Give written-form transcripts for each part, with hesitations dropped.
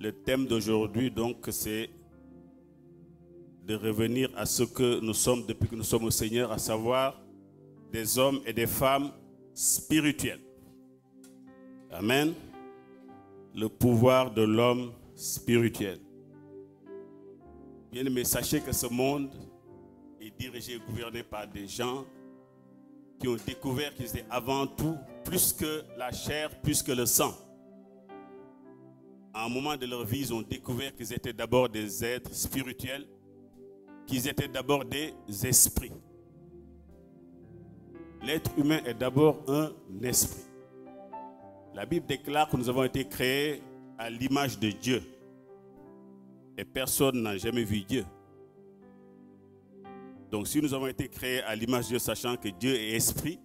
Le thème d'aujourd'hui, donc, c'est de revenir à ce que nous sommes depuis que nous sommes au Seigneur, à savoir des hommes et des femmes spirituels. Amen. Le pouvoir de l'homme spirituel. Bien-aimés, sachez que ce monde est dirigé et gouverné par des gens qui ont découvert qu'ils étaient avant tout plus que la chair, plus que le sang. À un moment de leur vie, ils ont découvert qu'ils étaient d'abord des êtres spirituels, qu'ils étaient d'abord des esprits. L'être humain est d'abord un esprit. La Bible déclare que nous avons été créés à l'image de Dieu. Et personne n'a jamais vu Dieu. Donc si nous avons été créés à l'image de Dieu, sachant que Dieu est esprit,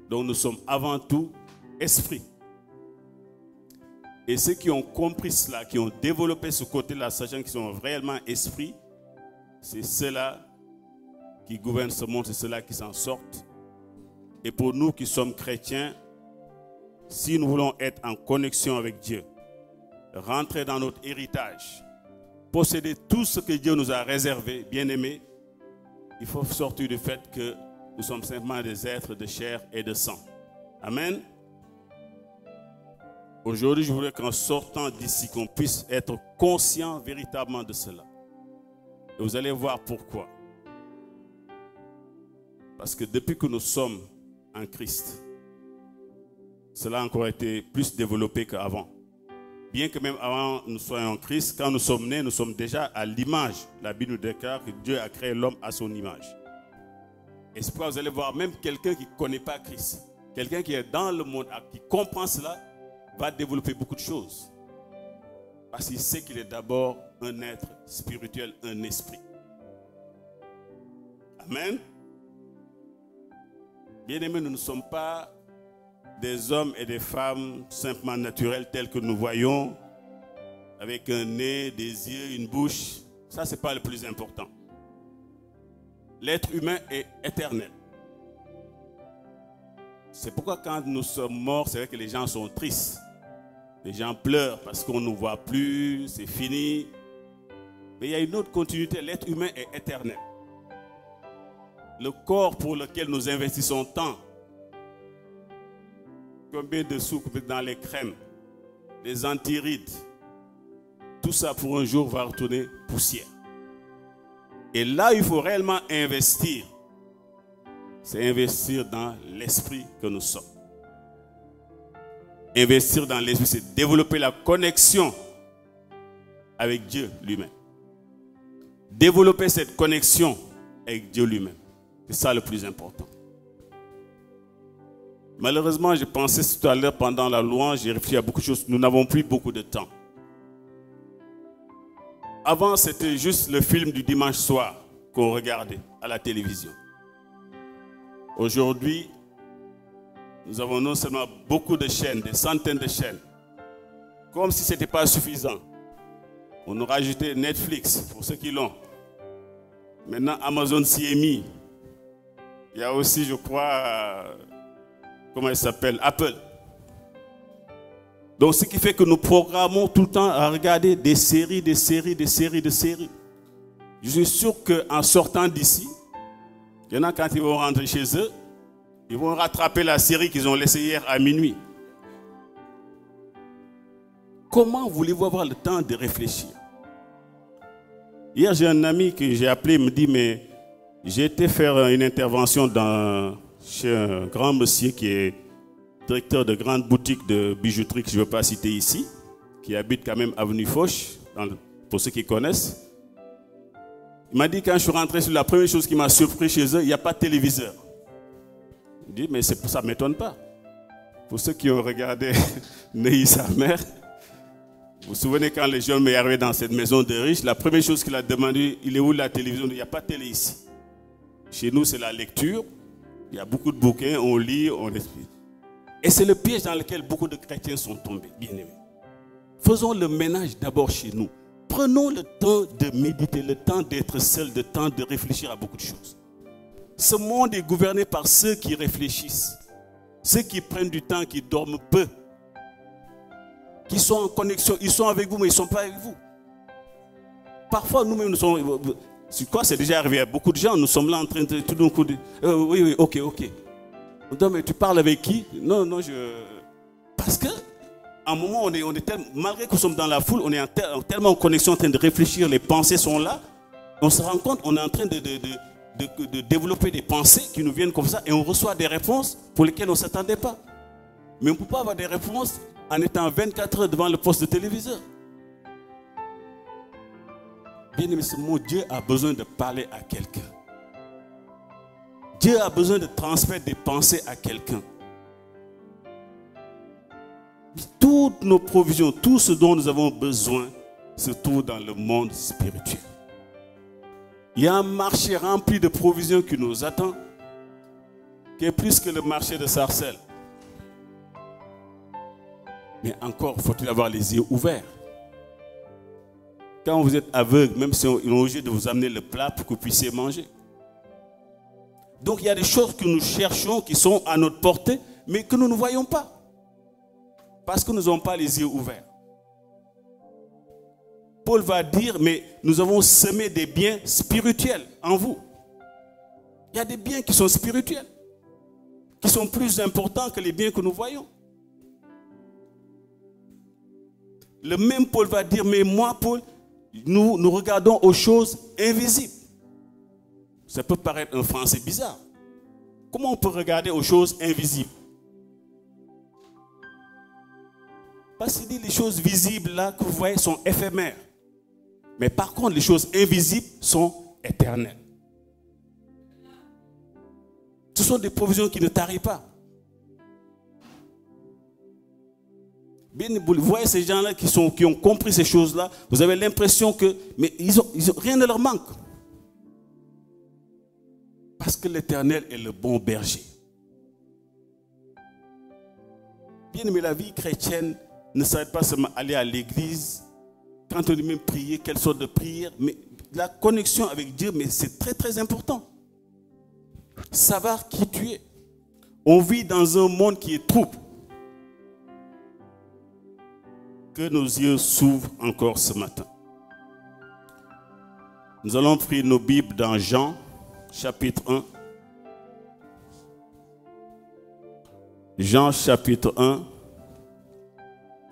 donc nous sommes avant tout esprits. Et ceux qui ont compris cela, qui ont développé ce côté-là, sachant qu'ils sont réellement esprits, c'est ceux-là qui gouvernent ce monde, c'est ceux-là qui s'en sortent. Et pour nous qui sommes chrétiens, si nous voulons être en connexion avec Dieu, rentrer dans notre héritage, posséder tout ce que Dieu nous a réservé, bien-aimés, il faut sortir du fait que nous sommes simplement des êtres de chair et de sang. Amen. Aujourd'hui, je voudrais qu'en sortant d'ici, qu'on puisse être conscient véritablement de cela. Et vous allez voir pourquoi. Parce que depuis que nous sommes en Christ, cela a encore été plus développé qu'avant. Bien que même avant nous soyons en Christ, quand nous sommes nés, nous sommes déjà à l'image. La Bible nous déclare que Dieu a créé l'homme à son image. Et c'est pourquoi vous allez voir même quelqu'un qui ne connaît pas Christ, quelqu'un qui est dans le monde, qui comprend cela, va développer beaucoup de choses. Parce qu'il sait qu'il est d'abord un être spirituel, un esprit. Amen. Bien-aimés, nous ne sommes pas des hommes et des femmes simplement naturels tels que nous voyons, avec un nez, des yeux, une bouche. Ça, ce n'est pas le plus important. L'être humain est éternel. C'est pourquoi quand nous sommes morts, c'est vrai que les gens sont tristes. Les gens pleurent parce qu'on ne nous voit plus, c'est fini. Mais il y a une autre continuité, l'être humain est éternel. Le corps pour lequel nous investissons tant, combien de sous dans les crèmes, les antirides, tout ça pour un jour va retourner poussière. Et là, il faut réellement investir. C'est investir dans l'esprit que nous sommes. Investir dans l'esprit, c'est développer la connexion avec Dieu lui-même. Développer cette connexion avec Dieu lui-même. C'est ça le plus important. Malheureusement, j'ai pensé tout à l'heure pendant la louange, j'ai réfléchi à beaucoup de choses. Nous n'avons plus beaucoup de temps. Avant, c'était juste le film du dimanche soir qu'on regardait à la télévision. Aujourd'hui, nous avons non seulement beaucoup de chaînes, des centaines de chaînes. Comme si ce n'était pas suffisant. On nous rajoutait Netflix, pour ceux qui l'ont. Maintenant, Amazon CMI. Il y a aussi, je crois, comment il s'appelle, Apple. Donc, ce qui fait que nous programmons tout le temps à regarder des séries, des séries, des séries, des séries. Je suis sûr qu'en sortant d'ici, il y en a quand ils vont rentrer chez eux, ils vont rattraper la série qu'ils ont laissée hier à minuit. Comment voulez-vous avoir le temps de réfléchir? Hier, j'ai un ami que j'ai appelé, il me dit, mais j'ai été faire une intervention chez un grand monsieur qui est directeur de grande boutique de bijouterie que je ne veux pas citer ici, qui habite quand même avenue Foch, pour ceux qui connaissent. Il m'a dit quand je suis rentré, la première chose qui m'a surpris chez eux, il n'y a pas de téléviseur. Il dit, mais ça ne m'étonne pas. Pour ceux qui ont regardé Neuilly sa mère, vous vous souvenez quand les jeunes m'est arrivé dans cette maison de riches, la première chose qu'il a demandé, il est où la télévision? Il n'y a pas de télé ici. Chez nous, c'est la lecture. Il y a beaucoup de bouquins, on lit, on respire. Et c'est le piège dans lequel beaucoup de chrétiens sont tombés, bien-aimés. Faisons le ménage d'abord chez nous. Prenons le temps de méditer, le temps d'être seul, le temps de réfléchir à beaucoup de choses. Ce monde est gouverné par ceux qui réfléchissent, ceux qui prennent du temps, qui dorment peu. qui sont en connexion, ils sont avec vous, mais ils ne sont pas avec vous. Parfois, nous-mêmes, nous sommes... C'est déjà arrivé à beaucoup de gens, nous sommes là en train de tout d'un coup dire oui, ok. Non, mais tu parles avec qui? Non, Parce que, à un moment, on est tellement... Malgré que nous sommes dans la foule, on est tellement en connexion, en train de réfléchir, les pensées sont là. On se rend compte, on est en train de développer des pensées qui nous viennent comme ça et on reçoit des réponses pour lesquelles on ne s'attendait pas. Mais on ne peut pas avoir des réponses en étant 24 heures devant le poste de téléviseur. Bien aimé, mon Dieu a besoin de parler à quelqu'un. Dieu a besoin de transmettre des pensées à quelqu'un. Toutes nos provisions, tout ce dont nous avons besoin se trouve dans le monde spirituel. Il y a un marché rempli de provisions qui nous attend, qui est plus que le marché de Sarcelles. Mais encore, faut-il avoir les yeux ouverts. Quand vous êtes aveugle, même si on est obligé de vous amener le plat pour que vous puissiez manger. Donc il y a des choses que nous cherchons qui sont à notre portée, mais que nous ne voyons pas. Parce que nous n'avons pas les yeux ouverts. Paul va dire, mais nous avons semé des biens spirituels en vous. Il y a des biens qui sont spirituels, qui sont plus importants que les biens que nous voyons. Le même Paul va dire, mais moi, Paul, nous regardons aux choses invisibles. Ça peut paraître un français bizarre. Comment on peut regarder aux choses invisibles? Parce qu'il dit les choses visibles là que vous voyez sont éphémères. Mais par contre, les choses invisibles sont éternelles. Ce sont des provisions qui ne tarient pas. Bien, vous voyez ces gens-là qui ont compris ces choses-là, vous avez l'impression que mais rien ne leur manque. Parce que l'Éternel est le bon berger. Bien aimé, la vie chrétienne ne s'arrête pas seulement à aller à l'église, quand on dit même prier, quelle sorte de prière, mais la connexion avec Dieu, mais c'est très très important. Savoir qui tu es. On vit dans un monde qui est trouble. Que nos yeux s'ouvrent encore ce matin. Nous allons ouvrir nos Bibles dans Jean, chapitre 1. Jean, chapitre 1.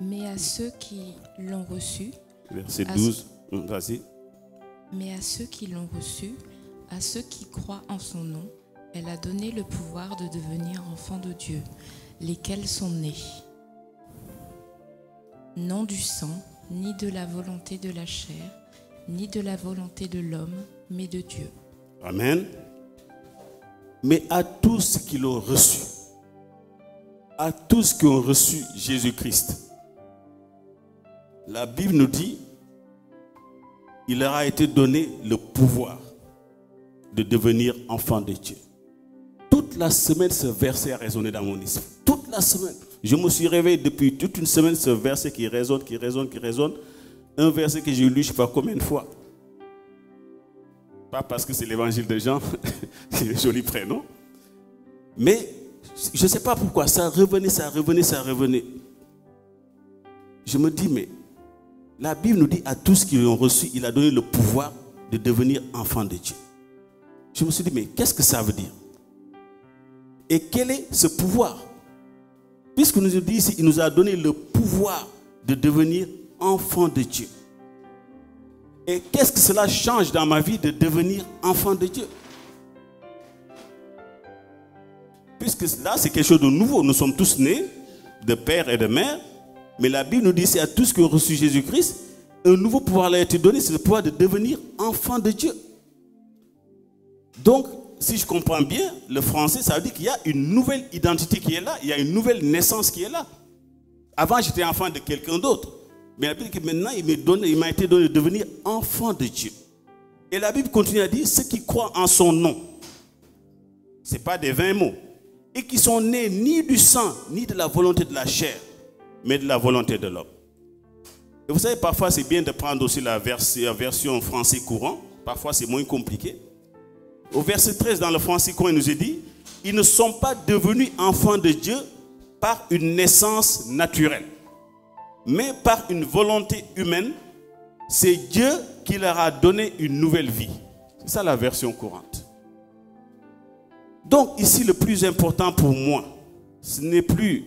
Mais à ceux qui l'ont reçu, verset 12, vas-y. Mais à ceux qui l'ont reçu, à ceux qui croient en son nom, elle a donné le pouvoir de devenir enfants de Dieu, lesquels sont nés, non du sang, ni de la volonté de la chair, ni de la volonté de l'homme, mais de Dieu. Amen. Mais à tous qui l'ont reçu, à tous qui ont reçu Jésus-Christ, la Bible nous dit, il leur a été donné le pouvoir de devenir enfants de Dieu. Toute la semaine, ce verset a résonné dans mon esprit. Toute la semaine. Je me suis réveillé depuis toute une semaine, ce verset qui résonne. Un verset que j'ai lu, je ne sais pas combien de fois. Pas parce que c'est l'évangile de Jean, c'est un joli prénom. Mais je ne sais pas pourquoi, ça revenait. Je me dis, mais la Bible nous dit à tous qui l'ont reçu, il a donné le pouvoir de devenir enfants de Dieu. Je me suis dit, mais qu'est-ce que ça veut dire? Et quel est ce pouvoir? Puisqu'il nous dit ici, il nous a donné le pouvoir de devenir enfants de Dieu. Et qu'est-ce que cela change dans ma vie de devenir enfant de Dieu? Puisque là, c'est quelque chose de nouveau. Nous sommes tous nés de père et de mère. Mais la Bible nous dit ici à tous qui ont reçu Jésus-Christ, un nouveau pouvoir leur a été donné, c'est le pouvoir de devenir enfant de Dieu. Donc, si je comprends bien, le français, ça veut dire qu'il y a une nouvelle identité qui est là, il y a une nouvelle naissance qui est là. Avant, j'étais enfant de quelqu'un d'autre. Mais la Bible dit que maintenant, il m'a été donné de devenir enfant de Dieu. Et la Bible continue à dire, ceux qui croient en son nom, ce n'est pas des vains mots, et qui sont nés ni du sang, ni de la volonté de la chair, mais de la volonté de l'homme. Et vous savez, parfois, c'est bien de prendre aussi la version français courant. Parfois, c'est moins compliqué. Au verset 13, dans le français courant, il nous est dit, ils ne sont pas devenus enfants de Dieu par une naissance naturelle. mais par une volonté humaine, c'est Dieu qui leur a donné une nouvelle vie. C'est ça la version courante. Donc ici, le plus important pour moi, ce n'est plus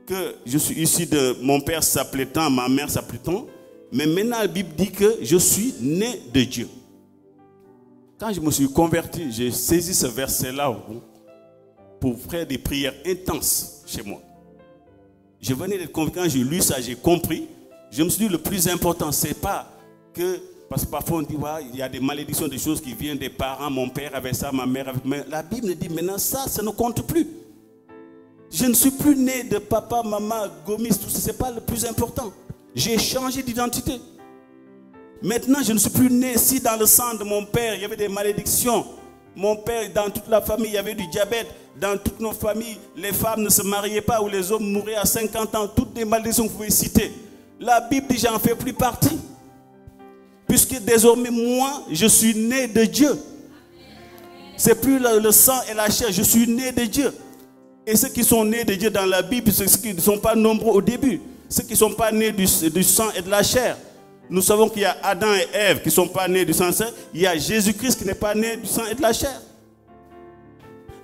que je suis issu de mon père s'appelait tant, ma mère s'appelait tant, mais maintenant la Bible dit que je suis né de Dieu. Quand je me suis converti, j'ai saisi ce verset-là pour faire des prières intenses chez moi. Je venais d'être convaincu, quand j'ai lu ça, j'ai compris. Je me suis dit, le plus important, c'est pas que, parce que parfois on dit, ouais, il y a des malédictions, des choses qui viennent des parents, mon père avait ça, ma mère avait... Mais la Bible dit, maintenant ça ne compte plus. Je ne suis plus né de papa, maman, gomis, tout ça, c'est pas le plus important. J'ai changé d'identité. Maintenant, je ne suis plus né si dans le sang de mon père, il y avait des malédictions. Mon père, dans toute la famille, il y avait du diabète. Dans toutes nos familles, les femmes ne se mariaient pas ou les hommes mouraient à 50 ans. Toutes les malédictions que vous pouvez citer. La Bible dit, j'en fais plus partie. Puisque désormais, moi, je suis né de Dieu. C'est plus le sang et la chair, je suis né de Dieu. Et ceux qui sont nés de Dieu dans la Bible, ceux qui ne sont pas nombreux au début. Ceux qui ne sont pas nés du sang et de la chair. Nous savons qu'il y a Adam et Ève qui ne sont pas nés du sang et de la chair. Il y a Jésus-Christ qui n'est pas né du sang et de la chair.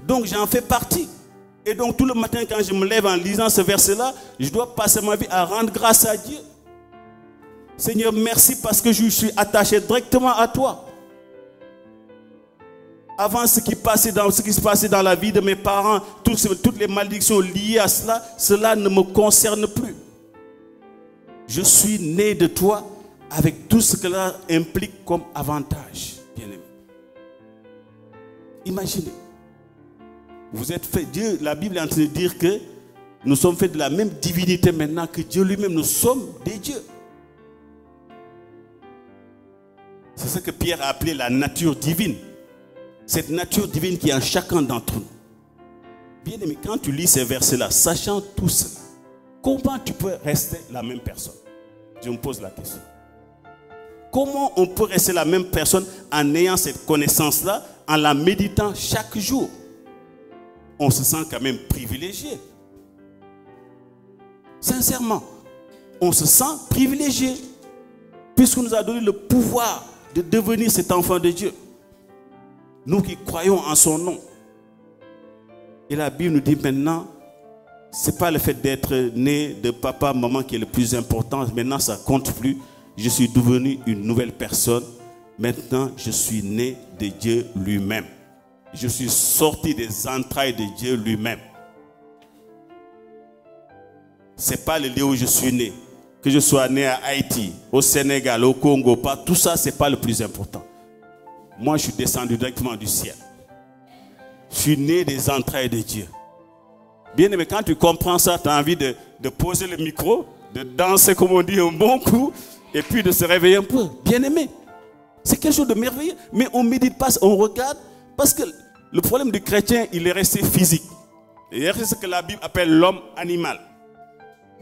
Donc j'en fais partie. Et donc tout le matin quand je me lève en lisant ce verset-là, je dois passer ma vie à rendre grâce à Dieu. Seigneur, merci parce que je suis attaché directement à toi. Avant ce qui se passait dans la vie de mes parents, toutes les malédictions liées à cela, cela ne me concerne plus. Je suis né de toi avec tout ce que cela implique comme avantage, bien-aimé. Imaginez. Vous êtes fait, Dieu, la Bible est en train de dire que nous sommes faits de la même divinité maintenant que Dieu lui-même. Nous sommes des dieux. C'est ce que Pierre a appelé la nature divine. Cette nature divine qui est en chacun d'entre nous. Bien aimé, quand tu lis ces versets-là, sachant tout cela, comment tu peux rester la même personne? Je me pose la question. Comment on peut rester la même personne en ayant cette connaissance-là, en la méditant chaque jour? On se sent quand même privilégié. Sincèrement, on se sent privilégié. Puisqu'on nous a donné le pouvoir de devenir cet enfant de Dieu. Nous qui croyons en son nom. Et la Bible nous dit maintenant, ce n'est pas le fait d'être né de papa, maman qui est le plus important. Maintenant, ça ne compte plus. Je suis devenu une nouvelle personne. Maintenant, je suis né de Dieu lui-même. Je suis sorti des entrailles de Dieu lui-même. Ce n'est pas le lieu où je suis né. Que je sois né à Haïti, au Sénégal, au Congo, pas, tout ça, ce n'est pas le plus important. Moi, je suis descendu directement du ciel. Je suis né des entrailles de Dieu. Bien aimé, quand tu comprends ça, tu as envie de poser le micro, de danser, comme on dit, un bon coup, et puis de se réveiller un peu. Bien aimé. C'est quelque chose de merveilleux. Mais on ne médite pas, on regarde, parce que le problème du chrétien, il est resté physique. Il est resté ce que la Bible appelle l'homme animal.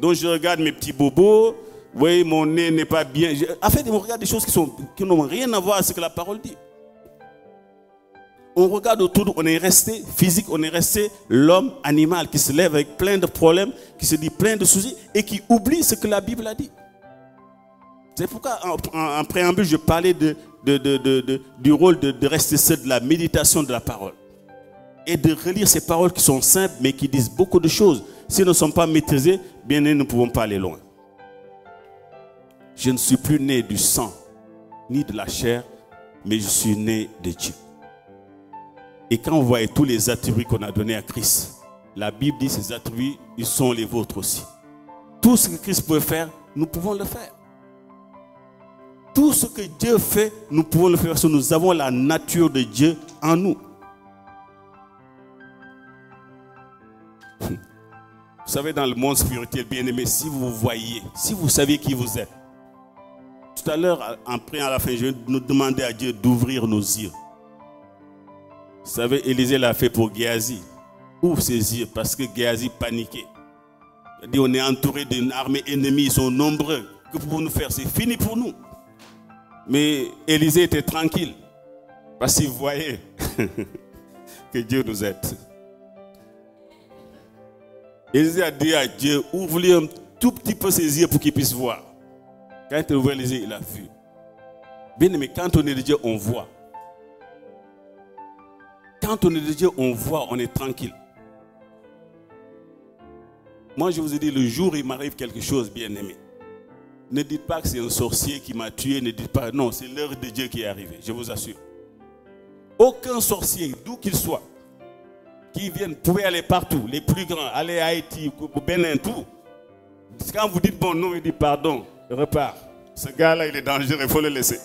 Donc je regarde mes petits bobos, oui, mon nez n'est pas bien. En fait, on regarde des choses qui n'ont rien à voir avec ce que la parole dit. On regarde autour, on est resté physique, on est resté l'homme animal qui se lève avec plein de problèmes, qui se dit plein de soucis et qui oublie ce que la Bible a dit. C'est pourquoi en préambule, je parlais du rôle de rester seul, de la méditation de la parole. Et de relire ces paroles qui sont simples mais qui disent beaucoup de choses. Si elles ne sont pas maîtrisées, bien nous ne pouvons pas aller loin. Je ne suis plus né du sang, ni de la chair, mais je suis né de Dieu. Et quand vous voyez tous les attributs qu'on a donnés à Christ, la Bible dit que ces attributs, ils sont les vôtres aussi. Tout ce que Christ peut faire, nous pouvons le faire. Tout ce que Dieu fait, nous pouvons le faire parce que nous avons la nature de Dieu en nous. Vous savez, dans le monde spirituel, bien aimé, si vous voyez, si vous saviez qui vous êtes. Tout à l'heure, en priant à la fin, je vais nous demander à Dieu d'ouvrir nos yeux. Vous savez, Élisée l'a fait pour Géasi. Ouvre ses yeux parce que Géasi paniquait. Il a dit, on est entouré d'une armée ennemie, ils sont nombreux. Que pouvons-nous faire? C'est fini pour nous. Mais Élisée était tranquille parce qu'il voyait que Dieu nous aide. Élisée a dit à Dieu, ouvre-lui un tout petit peu ses yeux pour qu'il puisse voir. Quand il a ouvert les yeux, il a vu. Bien aimé, quand on est de Dieu, on voit. Quand on est de Dieu, on voit, on est tranquille. Moi, je vous ai dit, le jour où il m'arrive quelque chose, bien aimé, ne dites pas que c'est un sorcier qui m'a tué, ne dites pas, non, c'est l'heure de Dieu qui est arrivée, je vous assure. Aucun sorcier, d'où qu'il soit, qui vienne, pouvez aller partout, les plus grands, aller à Haïti, au Bénin, tout. Quand vous dites bon non, il dit pardon, il repart. Ce gars-là, il est dangereux, il faut le laisser.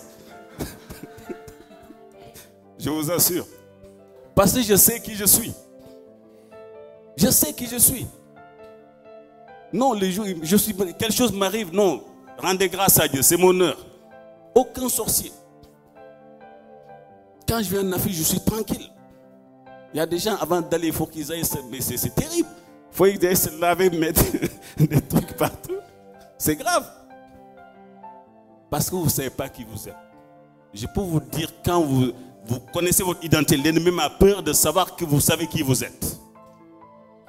Je vous assure. Parce que je sais qui je suis. Je sais qui je suis. Non, les jours, quelque chose m'arrive, non. Rendez grâce à Dieu, c'est mon heure. Aucun sorcier. Quand je viens en Afrique, je suis tranquille. Il y a des gens, avant d'aller, il faut qu'ils aillent mais c'est terrible. Il faut qu'ils aillent se laver, mettre des trucs partout. C'est grave. Parce que vous ne savez pas qui vous êtes. Je peux vous dire, quand vous connaissez votre identité, l'ennemi a peur de savoir que vous savez qui vous êtes.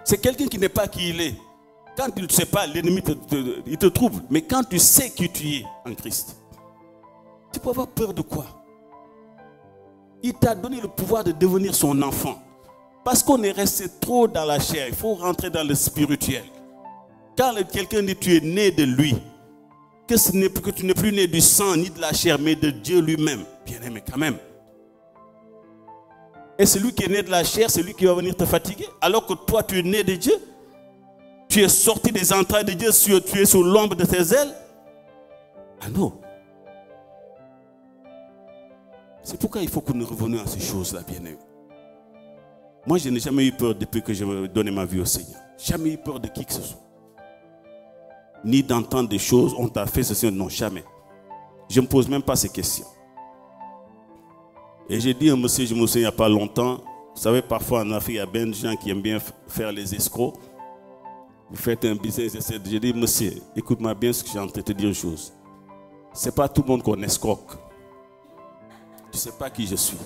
C'est quelqu'un qui n'est pas qui il est. Quand tu ne sais pas, l'ennemi il te trouble. Mais quand tu sais qui tu es en Christ, tu peux avoir peur de quoi? Il t'a donné le pouvoir de devenir son enfant. Parce qu'on est resté trop dans la chair. Il faut rentrer dans le spirituel. Quand quelqu'un dit tu es né de lui, que tu n'es plus né du sang ni de la chair, mais de Dieu lui-même. Bien aimé quand même. Et celui qui est né de la chair, c'est lui qui va venir te fatiguer. Alors que toi, tu es né de Dieu. Tu es sorti des entrailles de Dieu, tu es sous l'ombre de ses ailes. Ah non. C'est pourquoi il faut que nous revenions à ces choses-là, bien-aimés. Moi, je n'ai jamais eu peur depuis que j'ai donné ma vie au Seigneur. Jamais eu peur de qui que ce soit. Ni d'entendre des choses, on t'a fait ceci, non, jamais. Je ne me pose même pas ces questions. Et j'ai dit à un monsieur, je me souviens il n'y a pas longtemps, vous savez, parfois en Afrique, il y a bien des gens qui aiment bien faire les escrocs. Vous faites un business, j'ai dit, monsieur, écoute-moi bien ce que j'ai en train de te dire une chose. Ce n'est pas tout le monde qu'on escroque. Tu ne sais pas qui je suis.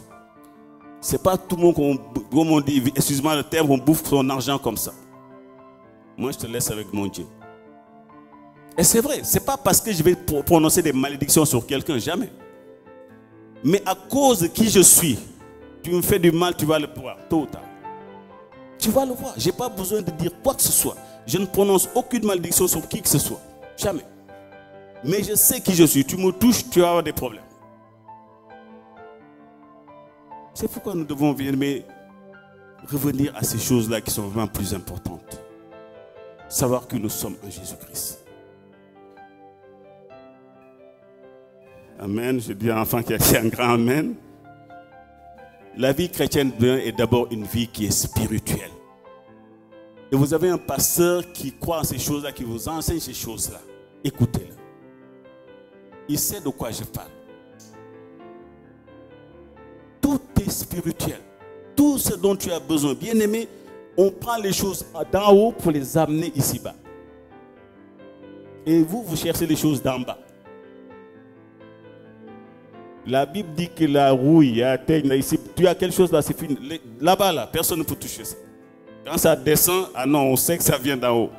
Ce n'est pas tout le monde comme on dit, excuse-moi le terme, on bouffe son argent comme ça. Moi, je te laisse avec mon Dieu. Et c'est vrai, ce n'est pas parce que je vais prononcer des malédictions sur quelqu'un, jamais. Mais à cause de qui je suis, tu me fais du mal, tu vas le voir, tôt ou tard. Tu vas le voir. Je n'ai pas besoin de dire quoi que ce soit. Je ne prononce aucune malédiction sur qui que ce soit. Jamais. Mais je sais qui je suis. Tu me touches, tu vas avoir des problèmes. C'est pourquoi nous devons revenir à ces choses-là qui sont vraiment plus importantes. Savoir que nous sommes en Jésus-Christ. Amen. Je dis à l'enfant qui a dit un grand amen. La vie chrétienne est d'abord une vie qui est spirituelle. Et vous avez un pasteur qui croit en ces choses-là, qui vous enseigne ces choses-là. Écoutez-le. Il sait de quoi je parle. Tout est spirituel. Tout ce dont tu as besoin, bien aimé, on prend les choses d'en haut pour les amener ici-bas. Et vous cherchez les choses d'en bas. La Bible dit que la rouille, ici, tu as quelque chose là, c'est fini. Là-bas, là, personne ne peut toucher ça. Quand ça descend, ah non, on sait que ça vient d'en haut.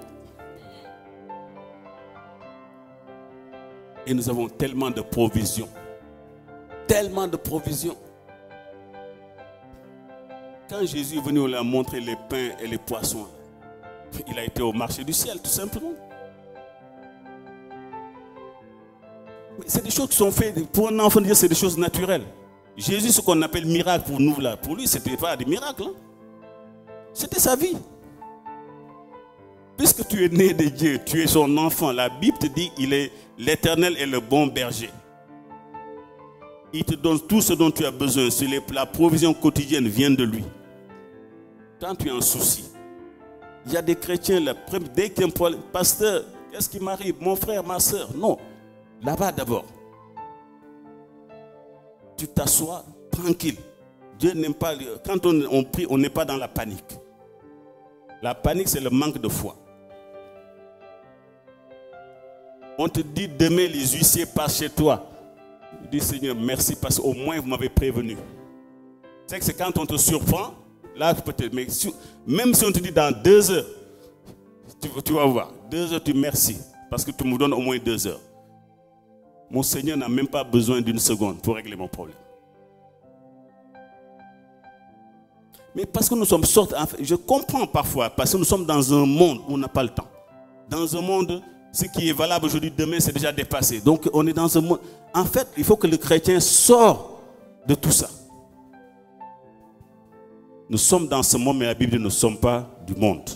Et nous avons tellement de provisions. Tellement de provisions. Quand Jésus est venu, on lui a montré les pains et les poissons. Il a été au marché du ciel, tout simplement. Mais c'est des choses qui sont faites, pour un enfant de Dieu, c'est des choses naturelles. Jésus, ce qu'on appelle miracle pour nous, là, pour lui, ce n'était pas des miracles. Hein. C'était sa vie. Puisque tu es né de Dieu, tu es son enfant, la Bible te dit qu'il est l'Éternel et le bon berger. Il te donne tout ce dont tu as besoin. La provision quotidienne vient de lui. Quand tu as un souci, il y a des chrétiens, dès qu'il y a un problème, pasteur, qu'est-ce qui m'arrive? Mon frère, ma soeur. Non, là-bas d'abord. Tu t'assois tranquille. Dieu n'aime pas. Quand on prie, on n'est pas dans la panique. La panique, c'est le manque de foi. On te dit demain, les huissiers passent chez toi. Tu dis Seigneur, merci parce qu'au moins vous m'avez prévenu. C'est que c'est quand on te surprend, là peut-être, mais même si on te dit dans 2 heures, tu vas voir, 2 heures, tu merci. parce que tu me donnes au moins 2 heures. Mon Seigneur n'a même pas besoin d'une seconde pour régler mon problème. Mais parce que nous sommes sortis, je comprends parfois, parce que nous sommes dans un monde où on n'a pas le temps. Dans un monde, ce qui est valable aujourd'hui, demain, c'est déjà dépassé. Donc on est dans un monde. En fait, il faut que le chrétien sorte de tout ça. Nous sommes dans ce monde, mais la Bible dit, nous ne sommes pas du monde.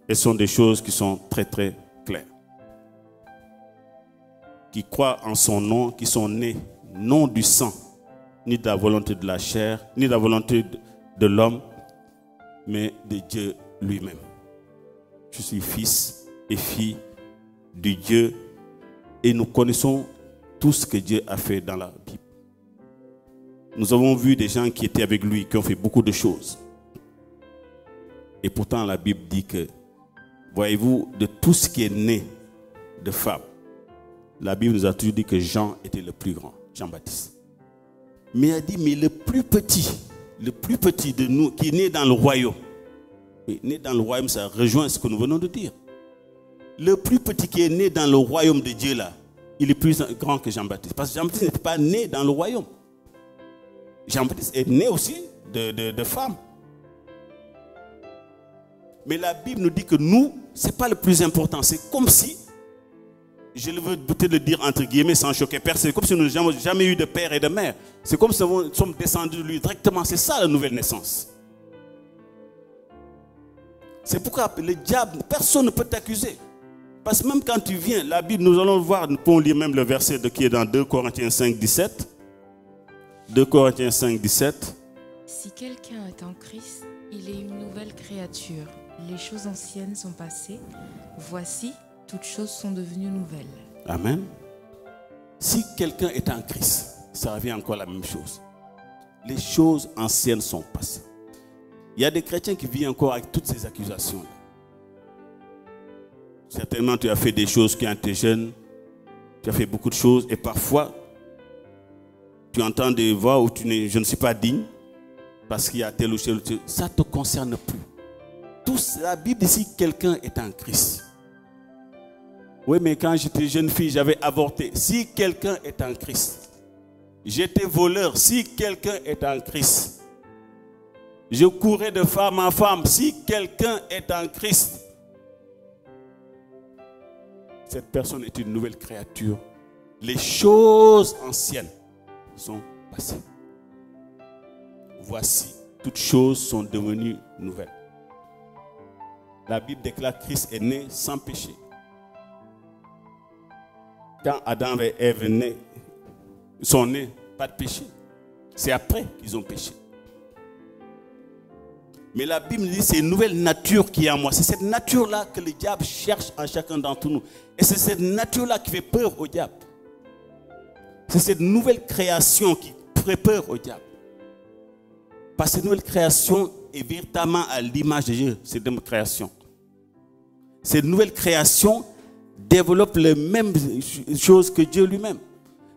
Et ce sont des choses qui sont très très claires. Qui croient en son nom, qui sont nés, non du sang, ni de la volonté de la chair, ni de la volonté de l'homme, mais de Dieu lui-même. Je suis fils et fille de Dieu et nous connaissons tout ce que Dieu a fait dans la Bible. Nous avons vu des gens qui étaient avec lui, qui ont fait beaucoup de choses. Et pourtant la Bible dit que, voyez-vous, de tout ce qui est né de femme, la Bible nous a toujours dit que Jean était le plus grand, Jean-Baptiste. Mais elle dit, mais le plus petit de nous, qui est né dans le royaume. Et né dans le royaume, ça rejoint ce que nous venons de dire. Le plus petit qui est né dans le royaume de Dieu là, il est plus grand que Jean-Baptiste. Parce que Jean-Baptiste n'était pas né dans le royaume. Jean-Baptiste est né aussi de femmes. Mais la Bible nous dit que nous, ce n'est pas le plus important. C'est comme si, je veux peut-être le dire entre guillemets sans choquer personne, c'est comme si nous n'avons jamais eu de père et de mère. C'est comme si nous sommes descendus de lui directement. C'est ça la nouvelle naissance. C'est pourquoi le diable, personne ne peut t'accuser. Parce que même quand tu viens, la Bible, nous allons voir, nous pouvons lire même le verset qui est dans 2 Corinthiens 5, 17. 2 Corinthiens 5, 17. Si quelqu'un est en Christ, il est une nouvelle créature. Les choses anciennes sont passées. Voici, toutes choses sont devenues nouvelles. Amen. Si quelqu'un est en Christ, ça revient encore à la même chose. Les choses anciennes sont passées. Il y a des chrétiens qui vivent encore avec toutes ces accusations-là. Certainement, tu as fait des choses quand tu es jeune. Tu as fait beaucoup de choses. Et parfois, tu entends des voix où je ne suis pas digne. Parce qu'il y a tel ou tel. Ça ne te concerne plus. La Bible dit si quelqu'un est en Christ. Oui, mais quand j'étais jeune fille, j'avais avorté. Si quelqu'un est en Christ. J'étais voleur. Si quelqu'un est en Christ. Je courais de femme en femme. Si quelqu'un est en Christ, cette personne est une nouvelle créature. Les choses anciennes sont passées. Voici, toutes choses sont devenues nouvelles. La Bible déclare que Christ est né sans péché. Quand Adam et Ève sont nés, pas de péché. C'est après qu'ils ont péché. Mais la Bible dit c'est une nouvelle nature qui est en moi. C'est cette nature-là que le diable cherche en chacun d'entre nous. Et c'est cette nature-là qui fait peur au diable. C'est cette nouvelle création qui fait peur au diable. Parce que cette nouvelle création est véritablement à l'image de Dieu. Cette nouvelle création. Cette nouvelle création développe les mêmes choses que Dieu lui-même.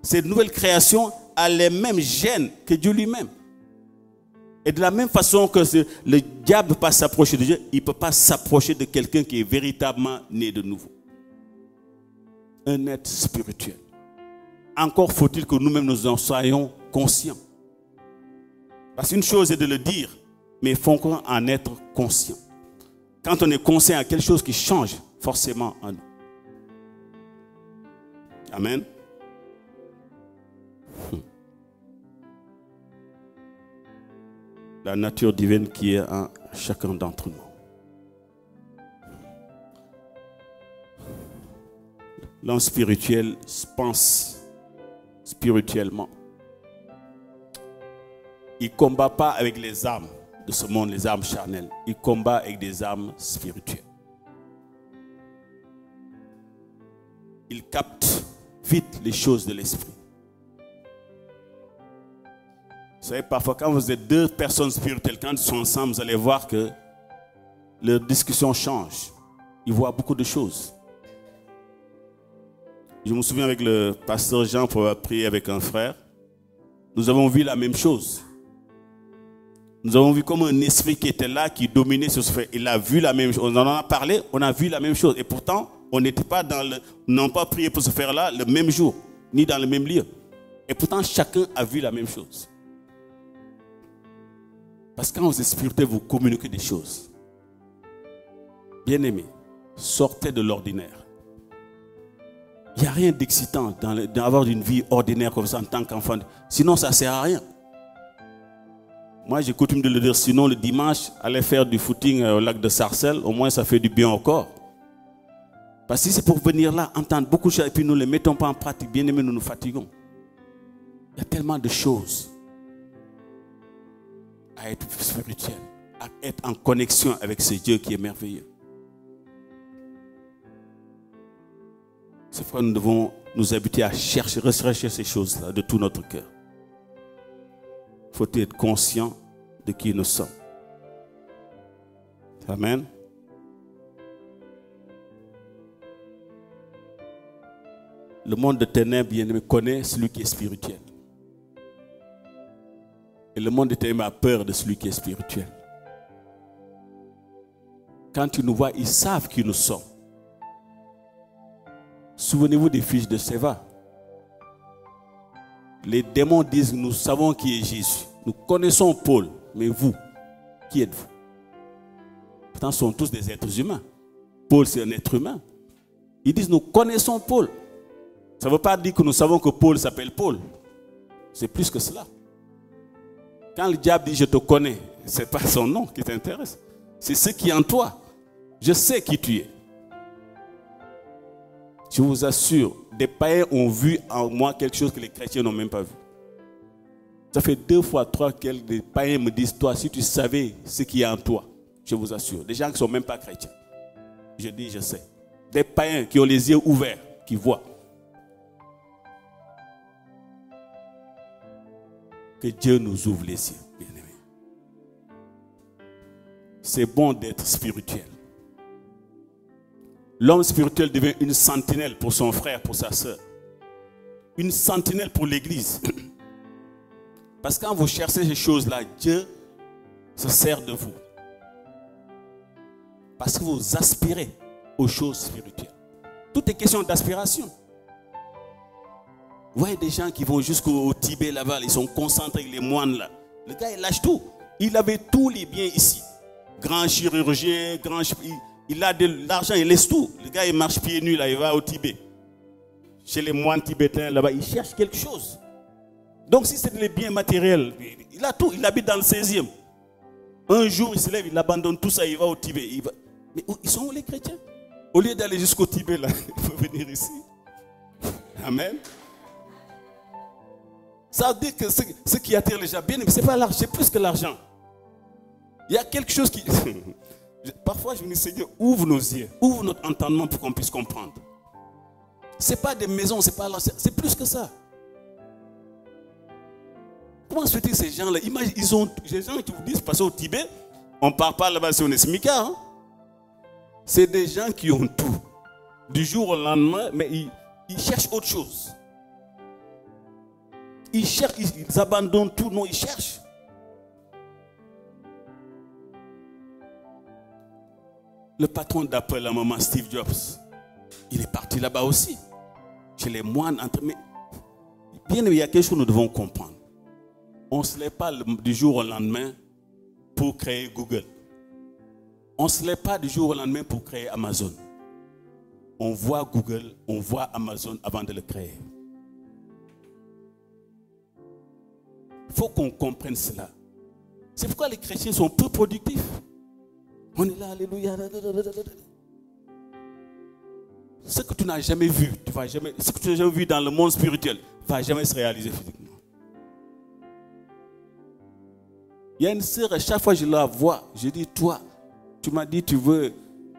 Cette nouvelle création a les mêmes gènes que Dieu lui-même. Et de la même façon que le diable ne peut pas s'approcher de Dieu, il ne peut pas s'approcher de quelqu'un qui est véritablement né de nouveau. Un être spirituel. Encore faut-il que nous-mêmes nous en soyons conscients. Parce qu'une chose est de le dire, mais il faut encore en être conscient. Quand on est conscient à quelque chose qui change forcément en nous. Amen. La nature divine qui est en chacun d'entre nous. L'homme spirituel pense spirituellement. Il ne combat pas avec les armes de ce monde, les armes charnelles. Il combat avec des armes spirituelles. Il capte vite les choses de l'esprit. Vous savez, parfois, quand vous êtes deux personnes spirituelles, quand ils sont ensemble, vous allez voir que leur discussion change. Ils voient beaucoup de choses. Je me souviens avec le pasteur Jean pour avoir prié avec un frère. Nous avons vu la même chose. Nous avons vu comme un esprit qui était là, qui dominait sur ce frère. Il a vu la même chose. On en a parlé, on a vu la même chose. Et pourtant, On n'était pas n'ont pas prié pour se faire là le même jour, ni dans le même lieu. Et pourtant, chacun a vu la même chose. Parce que quand vous êtes spirituel, vous communiquez des choses. Bien-aimés, sortez de l'ordinaire. Il n'y a rien d'excitant d'avoir une vie ordinaire comme ça en tant qu'enfant. Sinon, ça ne sert à rien. Moi, j'ai coutume de le dire. Sinon, le dimanche, aller faire du footing au lac de Sarcelles, au moins, ça fait du bien au corps. Parce que si c'est pour venir là, entendre beaucoup de choses, et puis nous ne les mettons pas en pratique, bien aimés, nous nous fatiguons. Il y a tellement de choses à être spirituel, à être en connexion avec ce Dieu qui est merveilleux. C'est pourquoi nous devons nous habituer à rechercher ces choses-là de tout notre cœur. Il faut être conscient de qui nous sommes. Amen. Le monde de ténèbres, bien-aimé, connaît celui qui est spirituel. Et le monde de ténèbres a peur de celui qui est spirituel. Quand ils nous voient, ils savent qui nous sommes. Souvenez-vous des fiches de Séva. Les démons disent, nous savons qui est Jésus. Nous connaissons Paul, mais vous, qui êtes-vous? Pourtant, ce sont tous des êtres humains. Paul, c'est un être humain. Ils disent, nous connaissons Paul. Ça ne veut pas dire que nous savons que Paul s'appelle Paul. C'est plus que cela. Quand le diable dit, je te connais, ce n'est pas son nom qui t'intéresse. C'est ce qui est en toi. Je sais qui tu es. Je vous assure, des païens ont vu en moi quelque chose que les chrétiens n'ont même pas vu. Ça fait 2 fois 3 que les païens me disent, toi, si tu savais ce qui est en toi, je vous assure. Des gens qui ne sont même pas chrétiens. Je dis, je sais. Des païens qui ont les yeux ouverts, qui voient. Que Dieu nous ouvre les yeux, bien-aimés. C'est bon d'être spirituel. L'homme spirituel devient une sentinelle pour son frère, pour sa sœur. Une sentinelle pour l'église. Parce que quand vous cherchez ces choses-là, Dieu se sert de vous. Parce que vous aspirez aux choses spirituelles. Tout est question d'aspiration. Vous voyez des gens qui vont jusqu'au Tibet là-bas, ils sont concentrés avec les moines là. Le gars, il lâche tout. Il avait tous les biens ici. Grand chirurgien, il a de l'argent, il laisse tout. Le gars, il marche pieds nus là, il va au Tibet. Chez les moines tibétains là-bas, il cherche quelque chose. Donc si c'est les biens matériels, il a tout, il habite dans le 16e. Un jour, il se lève, il abandonne tout ça, il va au Tibet. Mais ils sont où les chrétiens? Au lieu d'aller jusqu'au Tibet là, il faut venir ici. Amen. Ça veut dire que ce qui attire les gens, bien, mais ce n'est pas l'argent, c'est plus que l'argent. Il y a quelque chose qui... Parfois, je me dis, Seigneur, ouvre nos yeux, ouvre notre entendement pour qu'on puisse comprendre. Ce n'est pas des maisons, c'est pas l'argent, c'est plus que ça. Comment se fait-il ces gens-là? Imagine, ils ont des gens qui vous disent, passer au Tibet, on ne part pas là-bas si on est smicard. Hein? C'est des gens qui ont tout. Du jour au lendemain, mais ils cherchent autre chose. Ils cherchent, ils abandonnent tout, non, ils cherchent. Le patron d'Apple, à un moment, Steve Jobs, il est parti là-bas aussi. Chez les moines, mais bien, il y a quelque chose que nous devons comprendre. On ne se lève pas du jour au lendemain pour créer Google. On ne se lève pas du jour au lendemain pour créer Amazon. On voit Google, on voit Amazon avant de le créer. Il faut qu'on comprenne cela. C'est pourquoi les chrétiens sont peu productifs. On est là, alléluia. Ce que tu n'as jamais vu, ce que tu n'as jamais vu dans le monde spirituel, ne va jamais se réaliser physiquement. Il y a une sœur, à chaque fois que je la vois, je dis, toi, tu m'as dit tu veux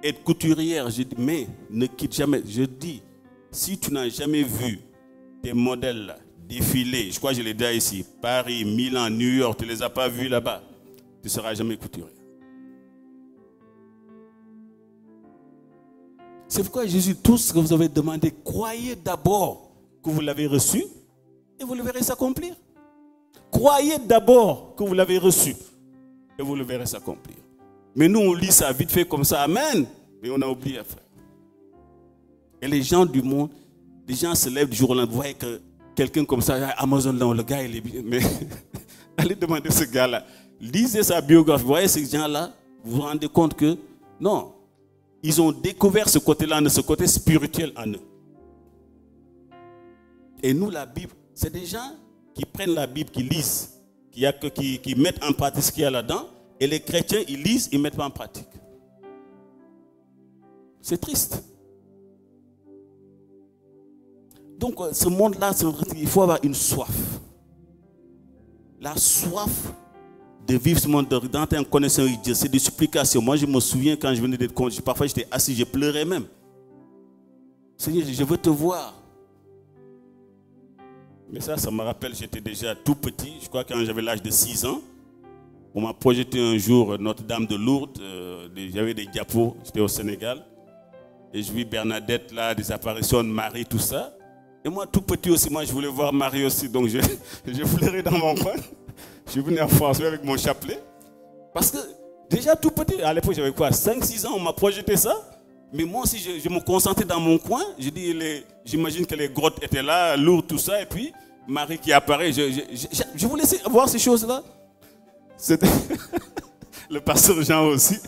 être couturière. Je dis, mais ne quitte jamais. Je dis, si tu n'as jamais vu des modèles là, défiler, je crois que je l'ai dit ici, Paris, Milan, New York, tu ne les as pas vus là-bas, tu ne seras jamais couturier. C'est pourquoi Jésus, tout ce que vous avez demandé, croyez d'abord que vous l'avez reçu et vous le verrez s'accomplir. Croyez d'abord que vous l'avez reçu et vous le verrez s'accomplir. Mais nous, on lit ça vite fait comme ça, amen. Mais on a oublié, frère. Et les gens du monde, les gens se lèvent du jour au lendemain. Vous voyez que quelqu'un comme ça, Amazon, non, le gars, il est bien. Mais allez demander à ce gars-là. Lisez sa biographie. Vous voyez ces gens-là, vous vous rendez compte que non, ils ont découvert ce côté-là, ce côté spirituel en eux. Et nous, la Bible, c'est des gens qui prennent la Bible, qui lisent, qui mettent en pratique ce qu'il y a là-dedans. Et les chrétiens, ils lisent, ils ne mettent pas en pratique. C'est triste. Donc, ce monde-là, il faut avoir une soif. La soif de vivre ce monde, d'entrer en connaissance avec Dieu, c'est des supplications. Moi, je me souviens quand je venais d'être conduit, parfois j'étais assis, je pleurais même. Seigneur, je veux te voir. Mais ça me rappelle, j'étais déjà tout petit. Je crois que quand j'avais l'âge de 6 ans, on m'a projeté un jour Notre-Dame de Lourdes. J'avais des diapos, j'étais au Sénégal. Et je vis Bernadette là, des apparitions de Marie, tout ça. Et moi, tout petit aussi, moi, je voulais voir Marie aussi. Donc, je fleurais dans mon coin. Je suis venu en France avec mon chapelet. Parce que, déjà tout petit, à l'époque, j'avais quoi, 5-6 ans, on m'a projeté ça. Mais moi aussi, je me concentrais dans mon coin. J'imagine que les grottes étaient là, Lourdes, tout ça. Et puis, Marie qui apparaît. Je voulais voir ces choses-là. C'était le pasteur Jean aussi.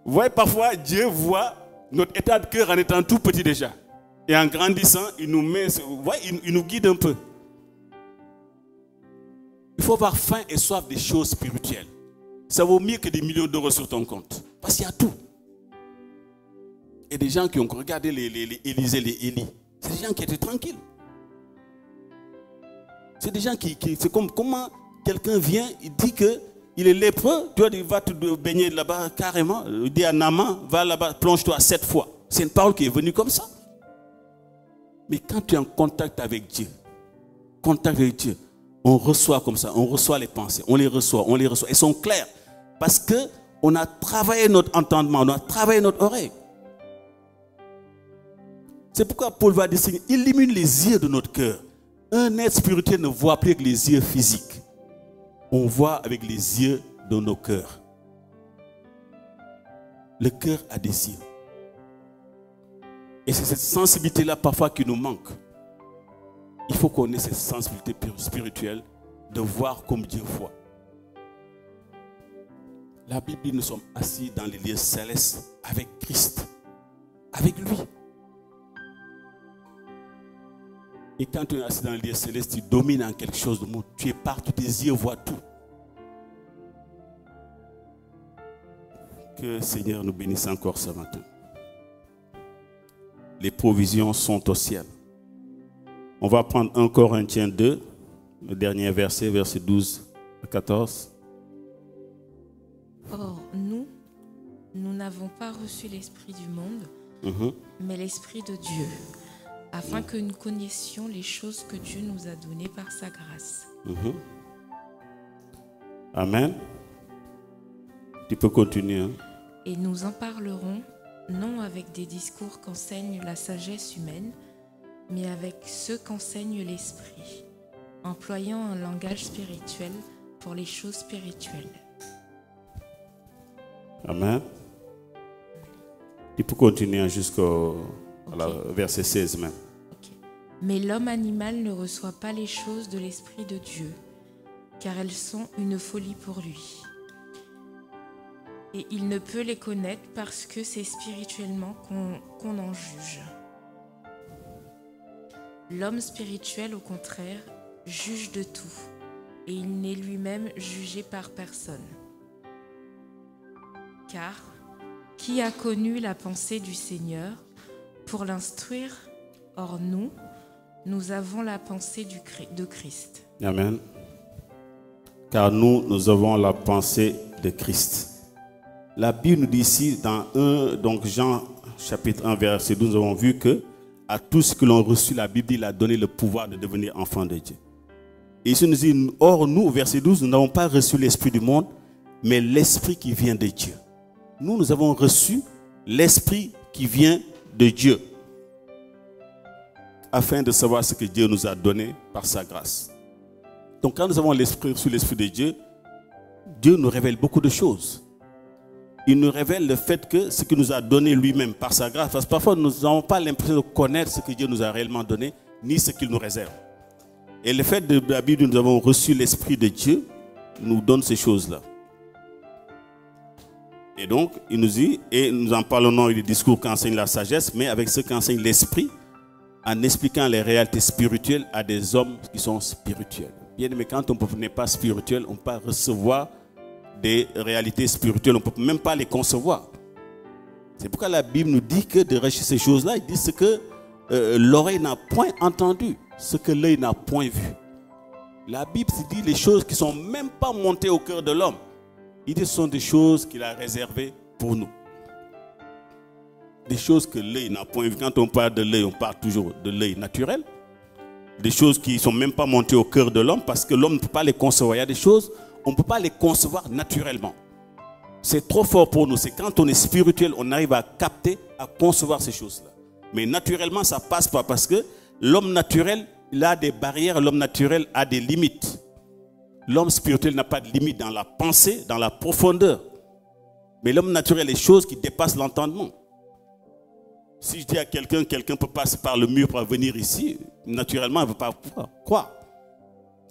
Vous voyez, parfois, Dieu voit notre état de cœur en étant tout petit déjà. Et en grandissant, il nous met, vous voyez, il nous guide un peu. Il faut avoir faim et soif des choses spirituelles. Ça vaut mieux que des millions d'euros sur ton compte. Parce qu'il y a tout. Et des gens qui ont regardé les Élysée, les Élie, c'est des gens qui étaient tranquilles. C'est des gens c'est comme comment quelqu'un vient, il dit qu'il est lépreux, tu vois, il va te baigner là-bas carrément. Il dit à Naaman, va là-bas, plonge-toi 7 fois. C'est une parole qui est venue comme ça. Mais quand tu es en contact avec Dieu, on reçoit comme ça, on reçoit les pensées, on les reçoit. Elles sont claires. Parce qu'on a travaillé notre entendement, on a travaillé notre oreille. C'est pourquoi Paul va dire, Seigneur, illumine les yeux de notre cœur. Un être spirituel ne voit plus avec les yeux physiques. On voit avec les yeux de nos cœurs. Le cœur a des yeux. Et c'est cette sensibilité-là parfois qui nous manque. Il faut qu'on ait cette sensibilité spirituelle de voir comme Dieu voit. La Bible dit, nous sommes assis dans les lieux célestes avec Christ, avec lui. Et quand tu es assis dans les lieux célestes, tu domines en quelque chose de monde. Tu es partout, tes yeux voient tout. Que le Seigneur nous bénisse encore ce matin. Les provisions sont au ciel. On va prendre 1 Corinthiens 2, le dernier verset, verset 12 à 14. Or, nous n'avons pas reçu l'esprit du monde, mais l'esprit de Dieu, afin que nous connaissions les choses que Dieu nous a données par sa grâce. Amen. Tu peux continuer. Hein? Et nous en parlerons, non avec des discours qu'enseigne la sagesse humaine, mais avec ceux qu'enseigne l'esprit, employant un langage spirituel pour les choses spirituelles. Amen. Tu peux continuer jusqu'au verset 16 même. Okay. Mais l'homme animal ne reçoit pas les choses de l'Esprit de Dieu, car elles sont une folie pour lui. Et il ne peut les connaître parce que c'est spirituellement qu'on en juge. L'homme spirituel, au contraire, juge de tout, et il n'est lui-même jugé par personne. Car qui a connu la pensée du Seigneur pour l'instruire? Or nous avons la pensée de Christ. Amen. Car nous avons la pensée de Christ. La Bible nous dit ici, dans Jean chapitre 1, verset 12, nous avons vu que à tous ceux qui l'ont reçu, la Bible dit, il a donné le pouvoir de devenir enfants de Dieu. Et ici nous dit, or nous, verset 12, nous n'avons pas reçu l'esprit du monde, mais l'esprit qui vient de Dieu. Nous avons reçu l'esprit qui vient de Dieu, afin de savoir ce que Dieu nous a donné par sa grâce. Donc quand nous avons reçu l'esprit de Dieu, Dieu nous révèle beaucoup de choses. il nous révèle le fait que ce qu'il nous a donné lui-même par sa grâce, parce que parfois nous n'avons pas l'impression de connaître ce que Dieu nous a réellement donné, ni ce qu'il nous réserve. Et le fait de la Bible, nous avons reçu l'Esprit de Dieu, nous donne ces choses-là. Et donc, il nous dit, et nous en parlons dans les discours qu'enseigne la sagesse, mais avec ce qu'enseigne l'Esprit, en expliquant les réalités spirituelles à des hommes qui sont spirituels. Bien aimé, quand on n'est pas spirituel, on ne peut pas recevoir des réalités spirituelles, on ne peut même pas les concevoir. C'est pourquoi la Bible nous dit que de rechercher ces choses-là, il dit ce que l'oreille n'a point entendu, ce que l'œil n'a point vu. La Bible dit les choses qui ne sont même pas montées au cœur de l'homme. Il dit ce sont des choses qu'il a réservées pour nous. Des choses que l'œil n'a point vues. Quand on parle de l'œil, on parle toujours de l'œil naturel. Des choses qui ne sont même pas montées au cœur de l'homme parce que l'homme ne peut pas les concevoir. Il y a des choses, on ne peut pas les concevoir naturellement. C'est trop fort pour nous. C'est quand on est spirituel, on arrive à capter, à concevoir ces choses-là. Mais naturellement, ça ne passe pas parce que l'homme naturel, il a des barrières, l'homme naturel a des limites. L'homme spirituel n'a pas de limite dans la pensée, dans la profondeur. Mais l'homme naturel, les choses qui dépassent l'entendement. Si je dis à quelqu'un, quelqu'un peut passer par le mur pour venir ici, naturellement, il ne veut pas croire.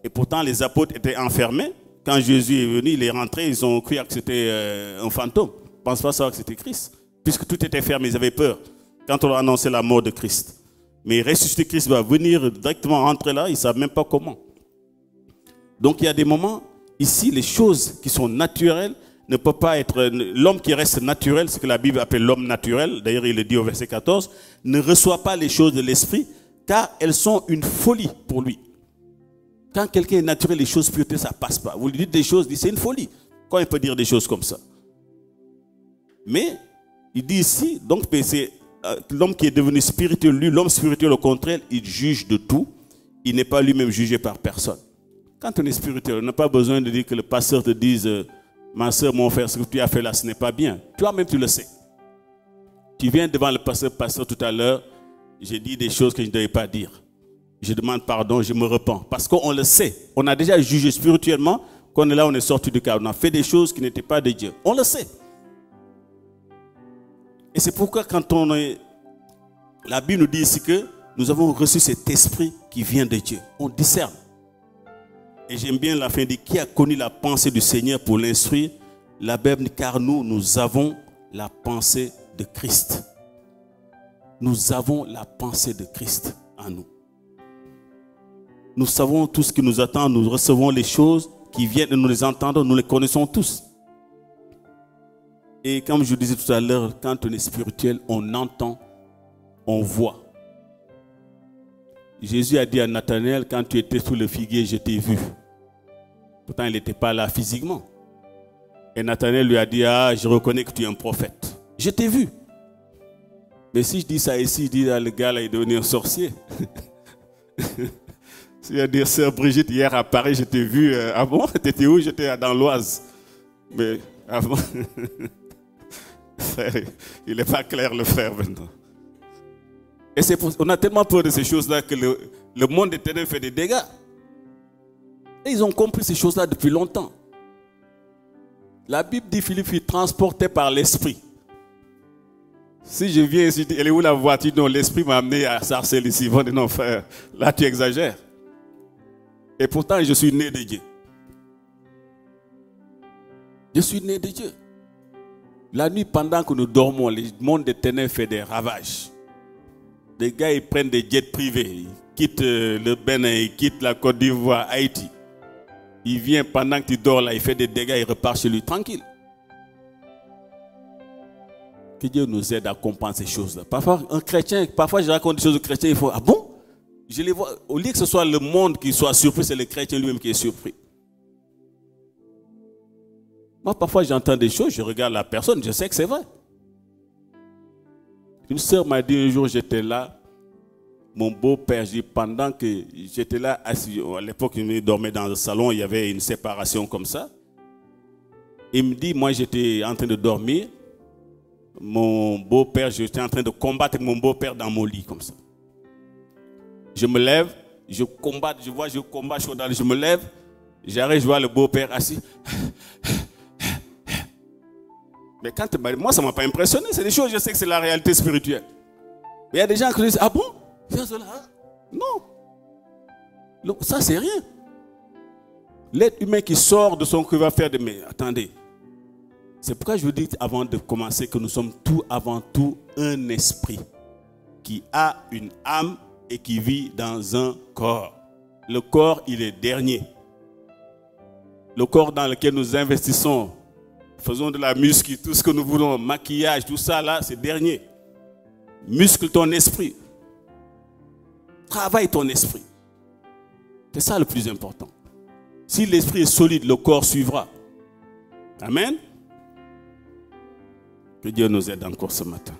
Et pourtant, les apôtres étaient enfermés. Quand Jésus est venu, il est rentré, ils ont cru que c'était un fantôme. Ils ne pensent pas savoir que c'était Christ. Puisque tout était fermé, ils avaient peur quand on a annoncé la mort de Christ. Mais ressuscité Christ va venir directement rentrer là, ils ne savent même pas comment. Donc il y a des moments, ici, les choses qui sont naturelles ne peuvent pas être... L'homme qui reste naturel, ce que la Bible appelle l'homme naturel, d'ailleurs il le dit au verset 14, ne reçoit pas les choses de l'esprit, car elles sont une folie pour lui. Quand quelqu'un est naturel, les choses spirituelles, ça ne passe pas. Vous lui dites des choses, il dit c'est une folie. Quand il peut dire des choses comme ça? Mais il dit ici, donc c'est l'homme qui est devenu spirituel, lui, l'homme spirituel au contraire, il juge de tout. Il n'est pas lui-même jugé par personne. Quand on est spirituel, on n'a pas besoin de dire que le pasteur te dise ma soeur, mon frère, ce que tu as fait là, ce n'est pas bien. Toi-même, tu le sais. Tu viens devant le pasteur tout à l'heure, j'ai dit des choses que je ne devais pas dire. Je demande pardon, je me repens. Parce qu'on le sait. On a déjà jugé spirituellement qu'on est là, on est sorti du cadre. On a fait des choses qui n'étaient pas de Dieu. On le sait. Et c'est pourquoi quand on est... La Bible nous dit ici que nous avons reçu cet esprit qui vient de Dieu. On discerne. Et j'aime bien la fin de qui a connu la pensée du Seigneur pour l'instruire. La Bible dit car nous avons la pensée de Christ. Nous avons la pensée de Christ en nous. Nous savons tout ce qui nous attend, nous recevons les choses qui viennent et nous les entendons, nous les connaissons tous. Et comme je disais tout à l'heure, quand on est spirituel, on entend, on voit. Jésus a dit à Nathanaël, quand tu étais sous le figuier, je t'ai vu. Pourtant, il n'était pas là physiquement. Et Nathanaël lui a dit, ah, je reconnais que tu es un prophète. Je t'ai vu. Mais si je dis ça ici, je dis, là, le gars là, il est devenu un sorcier. Si je dis, sœur Brigitte, hier à Paris, je t'ai vu. Ah bon? T'étais où? J'étais dans l'Oise. Mais avant, frère, il n'est pas clair, le frère, maintenant. Et c'est on a tellement peur de ces choses-là que le monde éternel fait des dégâts. Et ils ont compris ces choses-là depuis longtemps. La Bible dit Philippe fut transporté par l'esprit. Si je viens ici, elle est où la voiture? Non, l'esprit m'a amené à Sarcelles ici. Bon, non, frère, là tu exagères. Et pourtant, je suis né de Dieu. Je suis né de Dieu. La nuit, pendant que nous dormons, le monde éternel fait des ravages. Des gars, ils prennent des jets privés. Ils quittent le Bénin, ils quittent la Côte d'Ivoire, Haïti. Il vient pendant que tu dors là, il fait des dégâts, il repart chez lui tranquille. Que Dieu nous aide à comprendre ces choses-là. Parfois, un chrétien, parfois je raconte des choses aux chrétiens, il faut, ah bon? Je les vois, au lieu que ce soit le monde qui soit surpris, c'est le chrétien lui-même qui est surpris. Moi, parfois, j'entends des choses, je regarde la personne, je sais que c'est vrai. Une sœur m'a dit un jour, j'étais là, mon beau-père, pendant que j'étais là, assis, à l'époque, il dormait dans le salon, il y avait une séparation comme ça. Il me dit, moi, j'étais en train de dormir. Mon beau-père, j'étais en train de combattre avec mon beau-père dans mon lit, comme ça. Je me lève, je combat, je me lève, j'arrive, je vois le beau-père assis. Mais moi, ça ne m'a pas impressionné. C'est des choses, je sais que c'est la réalité spirituelle. Mais il y a des gens qui disent, ah bon? Non. Ça, c'est rien. L'être humain qui sort de son cœur va faire des... Mais attendez. C'est pourquoi je vous dis avant de commencer que nous sommes tout avant tout un esprit qui a une âme et qui vit dans un corps. Le corps, il est dernier. Le corps dans lequel nous investissons, faisons de la muscu, tout ce que nous voulons, maquillage, tout ça là, c'est dernier. Muscle ton esprit. Travaille ton esprit. C'est ça le plus important. Si l'esprit est solide, le corps suivra. Amen. Que Dieu nous aide encore ce matin.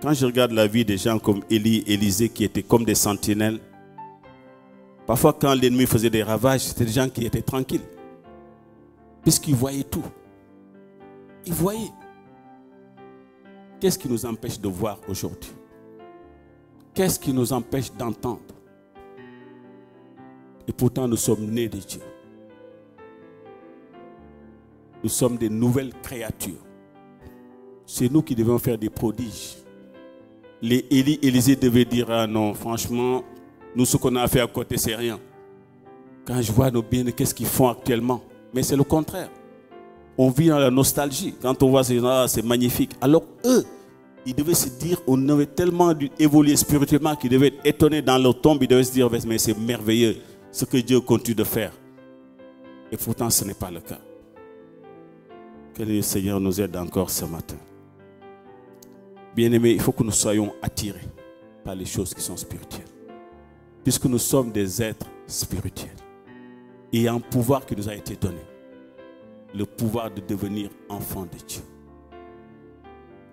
Quand je regarde la vie des gens comme Élie, Élisée, qui étaient comme des sentinelles, parfois quand l'ennemi faisait des ravages, c'était des gens qui étaient tranquilles. Puisqu'ils voyaient tout. Ils voyaient. Qu'est-ce qui nous empêche de voir aujourd'hui? Qu'est-ce qui nous empêche d'entendre? Et pourtant, nous sommes nés de Dieu. Nous sommes des nouvelles créatures. C'est nous qui devons faire des prodiges. Les Élie, Élisée devaient dire, ah non, franchement, nous, ce qu'on a fait à côté, c'est rien. Quand je vois nos biens, qu'est-ce qu'ils font actuellement? Mais c'est le contraire. On vit dans la nostalgie. Quand on voit ces gens, ah, c'est magnifique. Alors eux, ils devaient se dire, on avait tellement évolué spirituellement qu'ils devaient être étonnés dans leur tombe. Ils devaient se dire, mais c'est merveilleux ce que Dieu continue de faire. Et pourtant, ce n'est pas le cas. Que le Seigneur nous aide encore ce matin. Bien-aimés, il faut que nous soyons attirés par les choses qui sont spirituelles. Puisque nous sommes des êtres spirituels. Et il y a un pouvoir qui nous a été donné. Le pouvoir de devenir enfants de Dieu.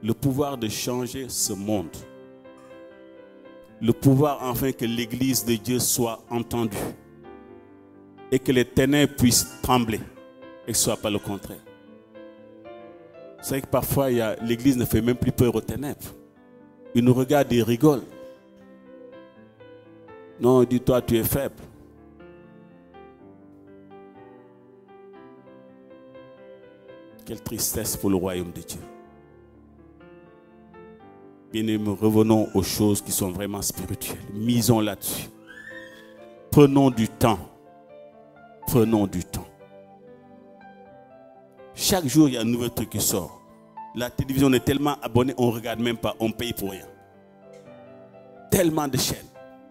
Le pouvoir de changer ce monde. Le pouvoir enfin que l'Église de Dieu soit entendue. Et que les ténèbres puissent trembler. Et que ce ne soit pas le contraire. Vous savez que parfois, l'Église ne fait même plus peur aux ténèbres. Ils nous regardent et ils rigolent. Non, dis-toi, tu es faible. Quelle tristesse pour le royaume de Dieu. Bien-aimés, revenons aux choses qui sont vraiment spirituelles. Misons là-dessus. Prenons du temps. Prenons du temps. Chaque jour, il y a un nouveau truc qui sort. La télévision est tellement abonnée, on ne regarde même pas, on paye pour rien. Tellement de chaînes.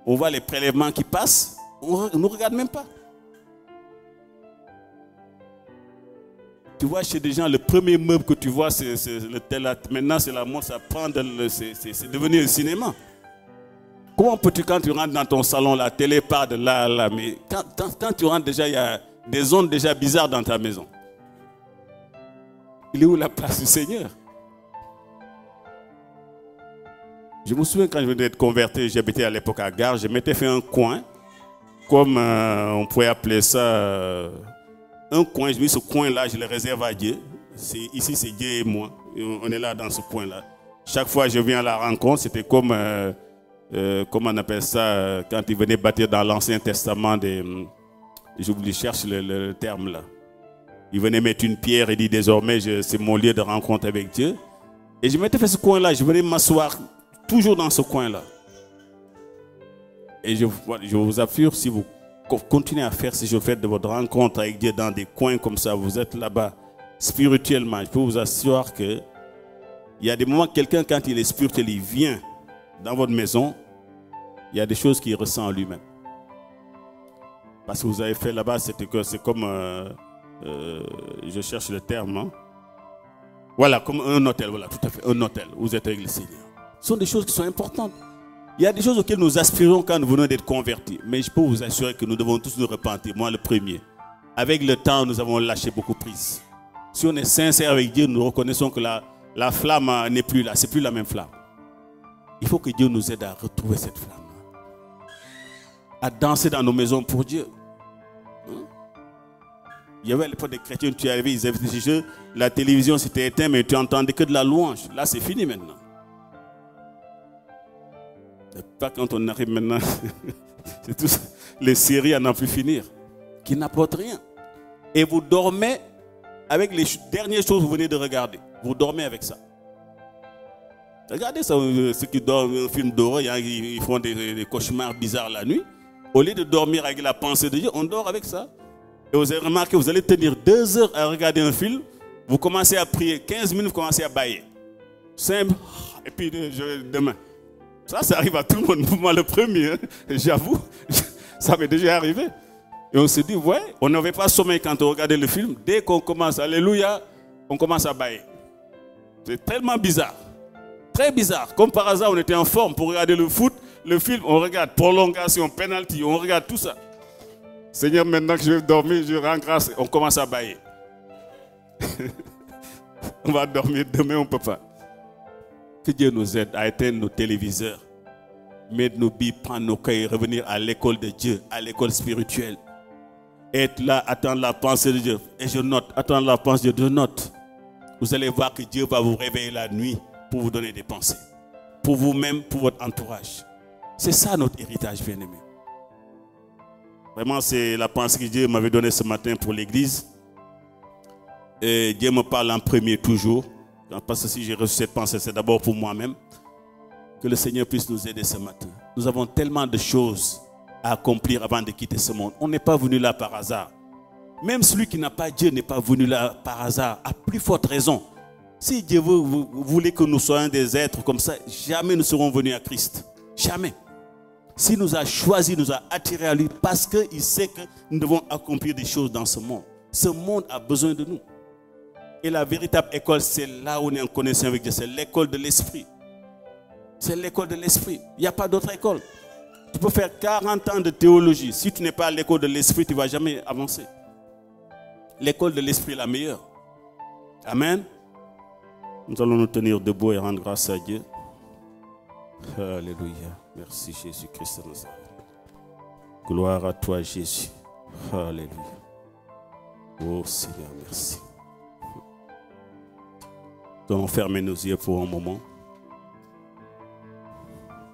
On voit les prélèvements qui passent, on ne regarde même pas. Tu vois, chez des gens, le premier meuble que tu vois, c'est le tel. Maintenant, c'est la mode, ça prend c'est devenu un cinéma. Comment peux-tu, quand tu rentres dans ton salon, la télé part de là à là, mais quand tu rentres déjà, il y a des ondes déjà bizarres dans ta maison. Il est où la place du Seigneur? Je me souviens quand je venais d'être converti, j'habitais à l'époque à Gare, je m'étais fait un coin, comme on pourrait appeler ça, un coin. Je me dis, ce coin-là, je le réserve à Dieu. Ici, c'est Dieu et moi. Et on est là dans ce coin-là. Chaque fois que je viens à la rencontre, c'était comme, comment on appelle ça, quand ils venaient bâtir dans l'Ancien Testament, je cherche le terme là. Il venait mettre une pierre et dit désormais c'est mon lieu de rencontre avec Dieu. Et je m'étais fait ce coin-là, je venais m'asseoir toujours dans ce coin-là. Et je vous assure, si vous continuez à faire ces choses, faites de votre rencontre avec Dieu dans des coins comme ça, vous êtes là-bas spirituellement, je peux vous assurer que il y a des moments que quelqu'un, quand il est spirituel, il vient dans votre maison, il y a des choses qu'il ressent en lui-même. Parce que vous avez fait là-bas, c'est comme... je cherche le terme. Hein? Voilà, comme un hôtel. Voilà, tout à fait, un hôtel. Vous êtes avec le Seigneur. Ce sont des choses qui sont importantes. Il y a des choses auxquelles nous aspirons quand nous venons d'être convertis. Mais je peux vous assurer que nous devons tous nous repentir. Moi, le premier. Avec le temps, nous avons lâché beaucoup prise. Si on est sincère avec Dieu, nous reconnaissons que la flamme n'est plus là. C'est plus la même flamme. Il faut que Dieu nous aide à retrouver cette flamme. À danser dans nos maisons pour Dieu. Il y avait à l'époque des chrétiens, tu arrivais, ils avaient des jeux, la télévision s'était éteinte, mais tu entendais que de la louange. Là, c'est fini maintenant. Et pas quand on arrive maintenant, c'est tout, les séries à n'en plus finir, qui n'apportent rien. Et vous dormez avec les dernières choses que vous venez de regarder. Vous dormez avec ça. Regardez ça, ceux qui dorment un film d'horreur, ils font des cauchemars bizarres la nuit. Au lieu de dormir avec la pensée de Dieu, on dort avec ça. Et vous avez remarqué, vous allez tenir 2 heures à regarder un film, vous commencez à prier, 15 minutes, vous commencez à bailler. Simple. Et puis demain. Ça arrive à tout le monde. Moi le premier, hein, j'avoue, ça m'est déjà arrivé. Et on se dit, ouais, on n'avait pas sommeil quand on regardait le film. Dès qu'on commence, alléluia, on commence à bailler. C'est tellement bizarre. Très bizarre. Comme par hasard, on était en forme pour regarder le foot. Le film, on regarde prolongation, penalty, on regarde tout ça. Seigneur, maintenant que je vais dormir, je rends grâce. On commence à bailler. On va dormir demain, on ne peut pas. Que Dieu nous aide à éteindre nos téléviseurs. Mettre nos billes, prendre nos cahiers, revenir à l'école de Dieu, à l'école spirituelle. Être là, attendre la pensée de Dieu. Et je note, attendre la pensée de Dieu, je note. Vous allez voir que Dieu va vous réveiller la nuit pour vous donner des pensées. Pour vous-même, pour votre entourage. C'est ça notre héritage, bien-aimé. Vraiment, c'est la pensée que Dieu m'avait donnée ce matin pour l'église. Et Dieu me parle en premier toujours. Parce que si j'ai reçu cette pensée, c'est d'abord pour moi-même. Que le Seigneur puisse nous aider ce matin. Nous avons tellement de choses à accomplir avant de quitter ce monde. On n'est pas venu là par hasard. Même celui qui n'a pas Dieu n'est pas venu là par hasard. À plus forte raison. Si Dieu vous voulez que nous soyons des êtres comme ça, jamais nous serons venus à Christ. Jamais. S'il nous a choisis, nous a attirés à lui parce qu'il sait que nous devons accomplir des choses dans ce monde. Ce monde a besoin de nous. Et la véritable école, c'est là où on est en connexion avec Dieu. C'est l'école de l'esprit. C'est l'école de l'esprit. Il n'y a pas d'autre école. Tu peux faire 40 ans de théologie. Si tu n'es pas à l'école de l'esprit, tu ne vas jamais avancer. L'école de l'esprit est la meilleure. Amen. Nous allons nous tenir debout et rendre grâce à Dieu. Alléluia. Merci Jésus-Christ de Nazareth. Gloire à toi Jésus. Alléluia. Oh Seigneur, merci. Nous allons fermer nos yeux pour un moment.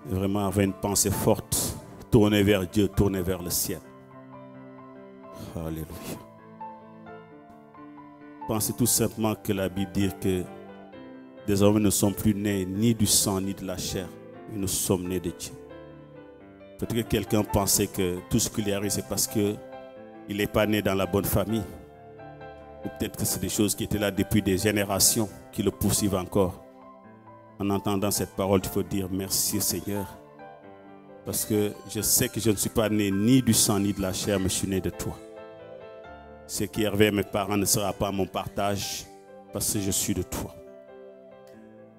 Et vraiment avoir une pensée forte. Tourner vers Dieu, tourner vers le ciel. Alléluia. Pensez tout simplement que la Bible dit que désormais nous ne sommes plus nés ni du sang ni de la chair. Mais nous sommes nés de Dieu. Peut-être que quelqu'un pensait que tout ce qui lui arrive, c'est parce qu'il n'est pas né dans la bonne famille. Ou peut-être que c'est des choses qui étaient là depuis des générations, qui le poursuivent encore. En entendant cette parole, il faut dire merci Seigneur. Parce que je sais que je ne suis pas né ni du sang ni de la chair, mais je suis né de toi. Ce qui est arrivé à mes parents ne sera pas mon partage, parce que je suis de toi.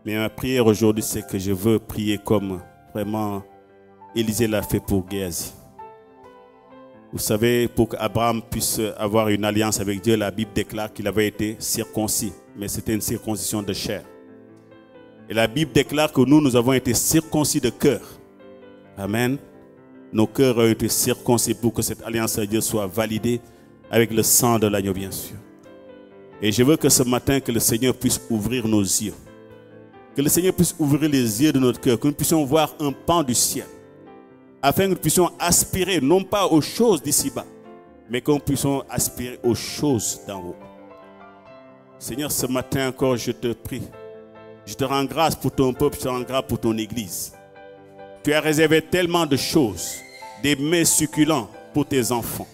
Mais ma prière aujourd'hui, c'est que je veux prier comme vraiment Élisée l'a fait pour Géasi. Vous savez, pour qu'Abraham puisse avoir une alliance avec Dieu, la Bible déclare qu'il avait été circoncis. Mais c'était une circoncision de chair. Et la Bible déclare que nous avons été circoncis de cœur. Amen. Nos cœurs ont été circoncis pour que cette alliance avec Dieu soit validée avec le sang de l'agneau, bien sûr. Et je veux que ce matin, que le Seigneur puisse ouvrir nos yeux. Que le Seigneur puisse ouvrir les yeux de notre cœur, que nous puissions voir un pan du ciel. Afin que nous puissions aspirer, non pas aux choses d'ici-bas, mais que nous puissions aspirer aux choses d'en haut. Seigneur, ce matin encore, je te prie. Je te rends grâce pour ton peuple, je te rends grâce pour ton église. Tu as réservé tellement de choses, des mets succulents pour tes enfants.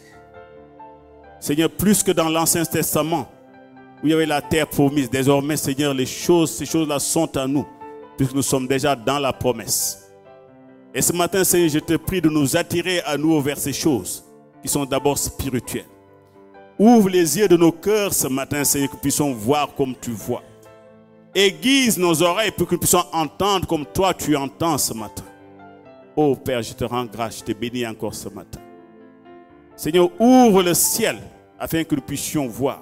Seigneur, plus que dans l'Ancien Testament, où il y avait la terre promise. Désormais, Seigneur, ces choses-là sont à nous, puisque nous sommes déjà dans la promesse. Et ce matin, Seigneur, je te prie de nous attirer à nous vers ces choses qui sont d'abord spirituelles. Ouvre les yeux de nos cœurs ce matin, Seigneur, que nous puissions voir comme tu vois. Aiguise nos oreilles pour que nous puissions entendre comme toi tu entends ce matin. Oh Père, je te rends grâce, je te bénis encore ce matin. Seigneur, ouvre le ciel afin que nous puissions voir.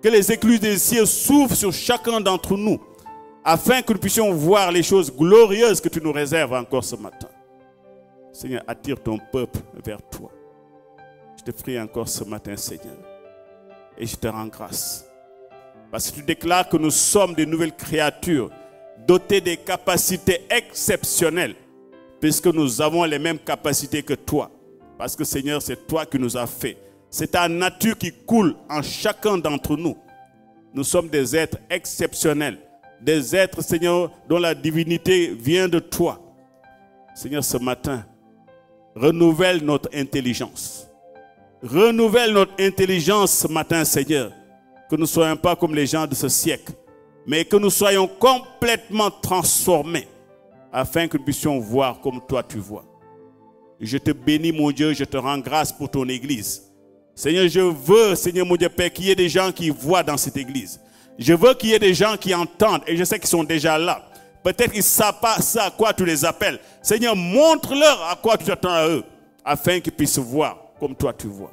Que les écluses des cieux s'ouvrent sur chacun d'entre nous, afin que nous puissions voir les choses glorieuses que tu nous réserves encore ce matin. Seigneur, attire ton peuple vers toi. Je te prie encore ce matin, Seigneur, et je te rends grâce. Parce que tu déclares que nous sommes des nouvelles créatures, dotées des capacités exceptionnelles, puisque nous avons les mêmes capacités que toi. Parce que Seigneur, c'est toi qui nous as fait. C'est ta nature qui coule en chacun d'entre nous. Nous sommes des êtres exceptionnels. Des êtres, Seigneur, dont la divinité vient de toi. Seigneur, ce matin, renouvelle notre intelligence. Renouvelle notre intelligence ce matin, Seigneur. Que nous ne soyons pas comme les gens de ce siècle, mais que nous soyons complètement transformés afin que nous puissions voir comme toi tu vois. Je te bénis, mon Dieu, je te rends grâce pour ton église. Seigneur, je veux, Seigneur mon Dieu Père, qu'il y ait des gens qui voient dans cette église. Je veux qu'il y ait des gens qui entendent, et je sais qu'ils sont déjà là. Peut-être qu'ils ne savent pas ça à quoi tu les appelles. Seigneur, montre-leur à quoi tu t'attends à eux, afin qu'ils puissent voir comme toi tu vois.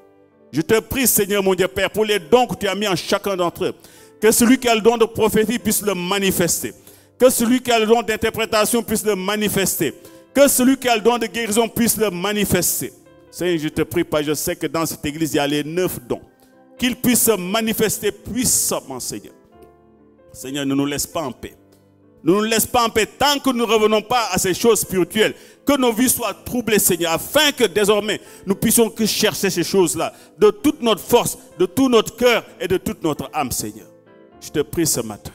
Je te prie, Seigneur mon Dieu Père, pour les dons que tu as mis en chacun d'entre eux. Que celui qui a le don de prophétie puisse le manifester. Que celui qui a le don d'interprétation puisse le manifester. Que celui qui a le don de guérison puisse le manifester. Seigneur, je te prie, Père, je sais que dans cette église, il y a les 9 dons. Qu'ils puissent se manifester puissamment, Seigneur. Seigneur, ne nous laisse pas en paix. Ne nous laisse pas en paix tant que nous ne revenons pas à ces choses spirituelles. Que nos vies soient troublées, Seigneur, afin que désormais, nous puissions que chercher ces choses-là de toute notre force, de tout notre cœur et de toute notre âme, Seigneur. Je te prie ce matin.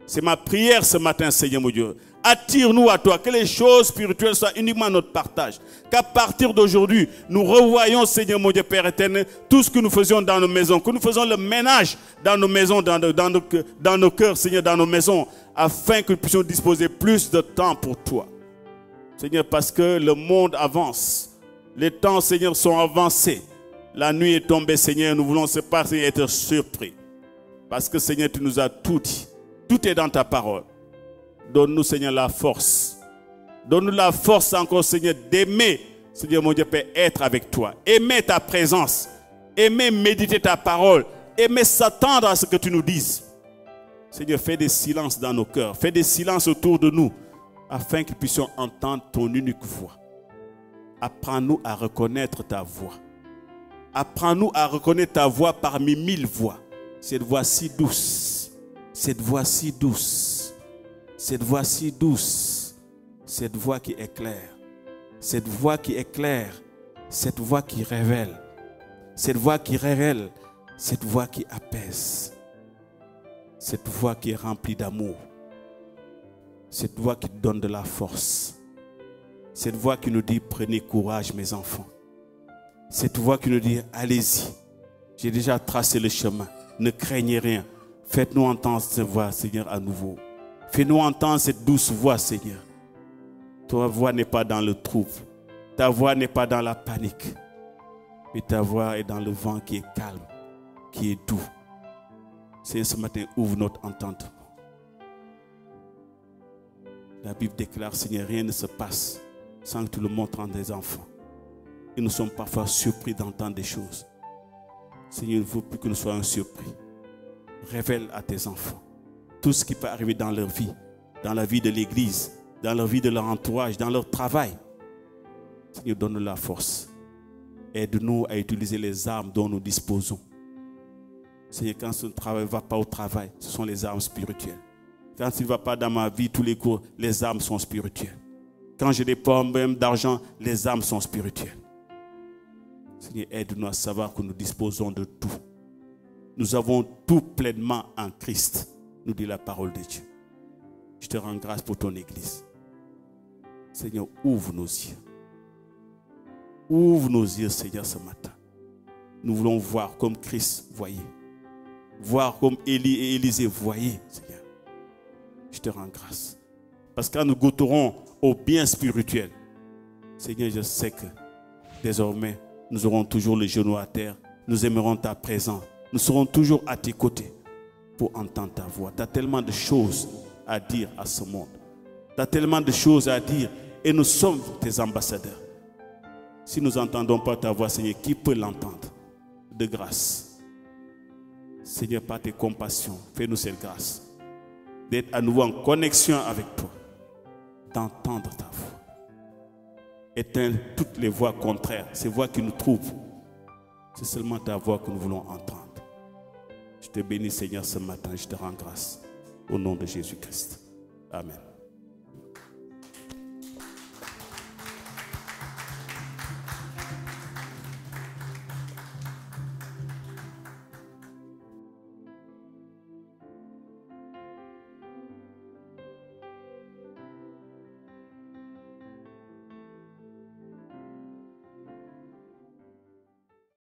C'est ma prière ce matin, Seigneur mon Dieu. Attire-nous à toi, que les choses spirituelles soient uniquement notre partage. Qu'à partir d'aujourd'hui, nous revoyons, Seigneur mon Dieu Père éternel, tout ce que nous faisions dans nos maisons, que nous faisons le ménage dans nos maisons, dans nos cœurs, Seigneur, dans nos maisons, afin que nous puissions disposer plus de temps pour toi. Seigneur, parce que le monde avance, les temps, Seigneur, sont avancés. La nuit est tombée, Seigneur, nous voulons se passer et être surpris. Parce que, Seigneur, tu nous as tout dit. Tout est dans ta parole. Donne-nous, Seigneur, la force. Donne-nous la force encore, Seigneur, d'aimer, Seigneur mon Dieu Père, être avec toi. Aimer ta présence. Aimer méditer ta parole. Aimer s'attendre à ce que tu nous dises. Seigneur, fais des silences dans nos cœurs. Fais des silences autour de nous, afin que nous puissions entendre ton unique voix. Apprends-nous à reconnaître ta voix. Apprends-nous à reconnaître ta voix parmi 1000 voix. Cette voix si douce. Cette voix si douce. Cette voix si douce, cette voix qui éclaire, cette voix qui éclaire, cette voix qui révèle, cette voix qui révèle, cette voix qui apaise, cette voix qui est remplie d'amour, cette voix qui donne de la force, cette voix qui nous dit prenez courage mes enfants, cette voix qui nous dit allez-y, j'ai déjà tracé le chemin, ne craignez rien, faites-nous entendre cette voix Seigneur à nouveau. Fais-nous entendre cette douce voix, Seigneur. Ta voix n'est pas dans le trouble. Ta voix n'est pas dans la panique. Mais ta voix est dans le vent qui est calme, qui est doux. Seigneur, ce matin, ouvre notre entente. La Bible déclare, Seigneur, rien ne se passe sans que tu le montres en des enfants. Et nous sommes parfois surpris d'entendre des choses. Seigneur, il ne faut plus que nous soyons surpris. Révèle à tes enfants tout ce qui peut arriver dans leur vie, dans la vie de l'Église, dans la vie de leur entourage, dans leur travail. Seigneur, donne-nous la force. Aide-nous à utiliser les armes dont nous disposons. Seigneur, quand ce travail ne va pas au travail, ce sont les armes spirituelles. Quand il ne va pas dans ma vie, tous les cours, les armes sont spirituelles. Quand j'ai des problèmes d'argent, les armes sont spirituelles. Seigneur, aide-nous à savoir que nous disposons de tout. Nous avons tout pleinement en Christ, nous dit la parole de Dieu. Je te rends grâce pour ton Église. Seigneur, ouvre nos yeux. Ouvre nos yeux, Seigneur, ce matin. Nous voulons voir comme Christ voyait. Voir comme Élie et Élisée voyaient, Seigneur. Je te rends grâce. Parce que quand nous goûterons au bien spirituel, Seigneur, je sais que désormais, nous aurons toujours les genoux à terre. Nous aimerons ta présence. Nous serons toujours à tes côtés pour entendre ta voix. Tu as tellement de choses à dire à ce monde. Tu as tellement de choses à dire et nous sommes tes ambassadeurs. Si nous n'entendons pas ta voix, Seigneur, qui peut l'entendre? De grâce. Seigneur, par tes compassions, fais-nous cette grâce d'être à nouveau en connexion avec toi, d'entendre ta voix. Éteins toutes les voix contraires, ces voix qui nous trouvent. C'est seulement ta voix que nous voulons entendre. Je te bénis, Seigneur, ce matin. Je te rends grâce. Au nom de Jésus-Christ. Amen.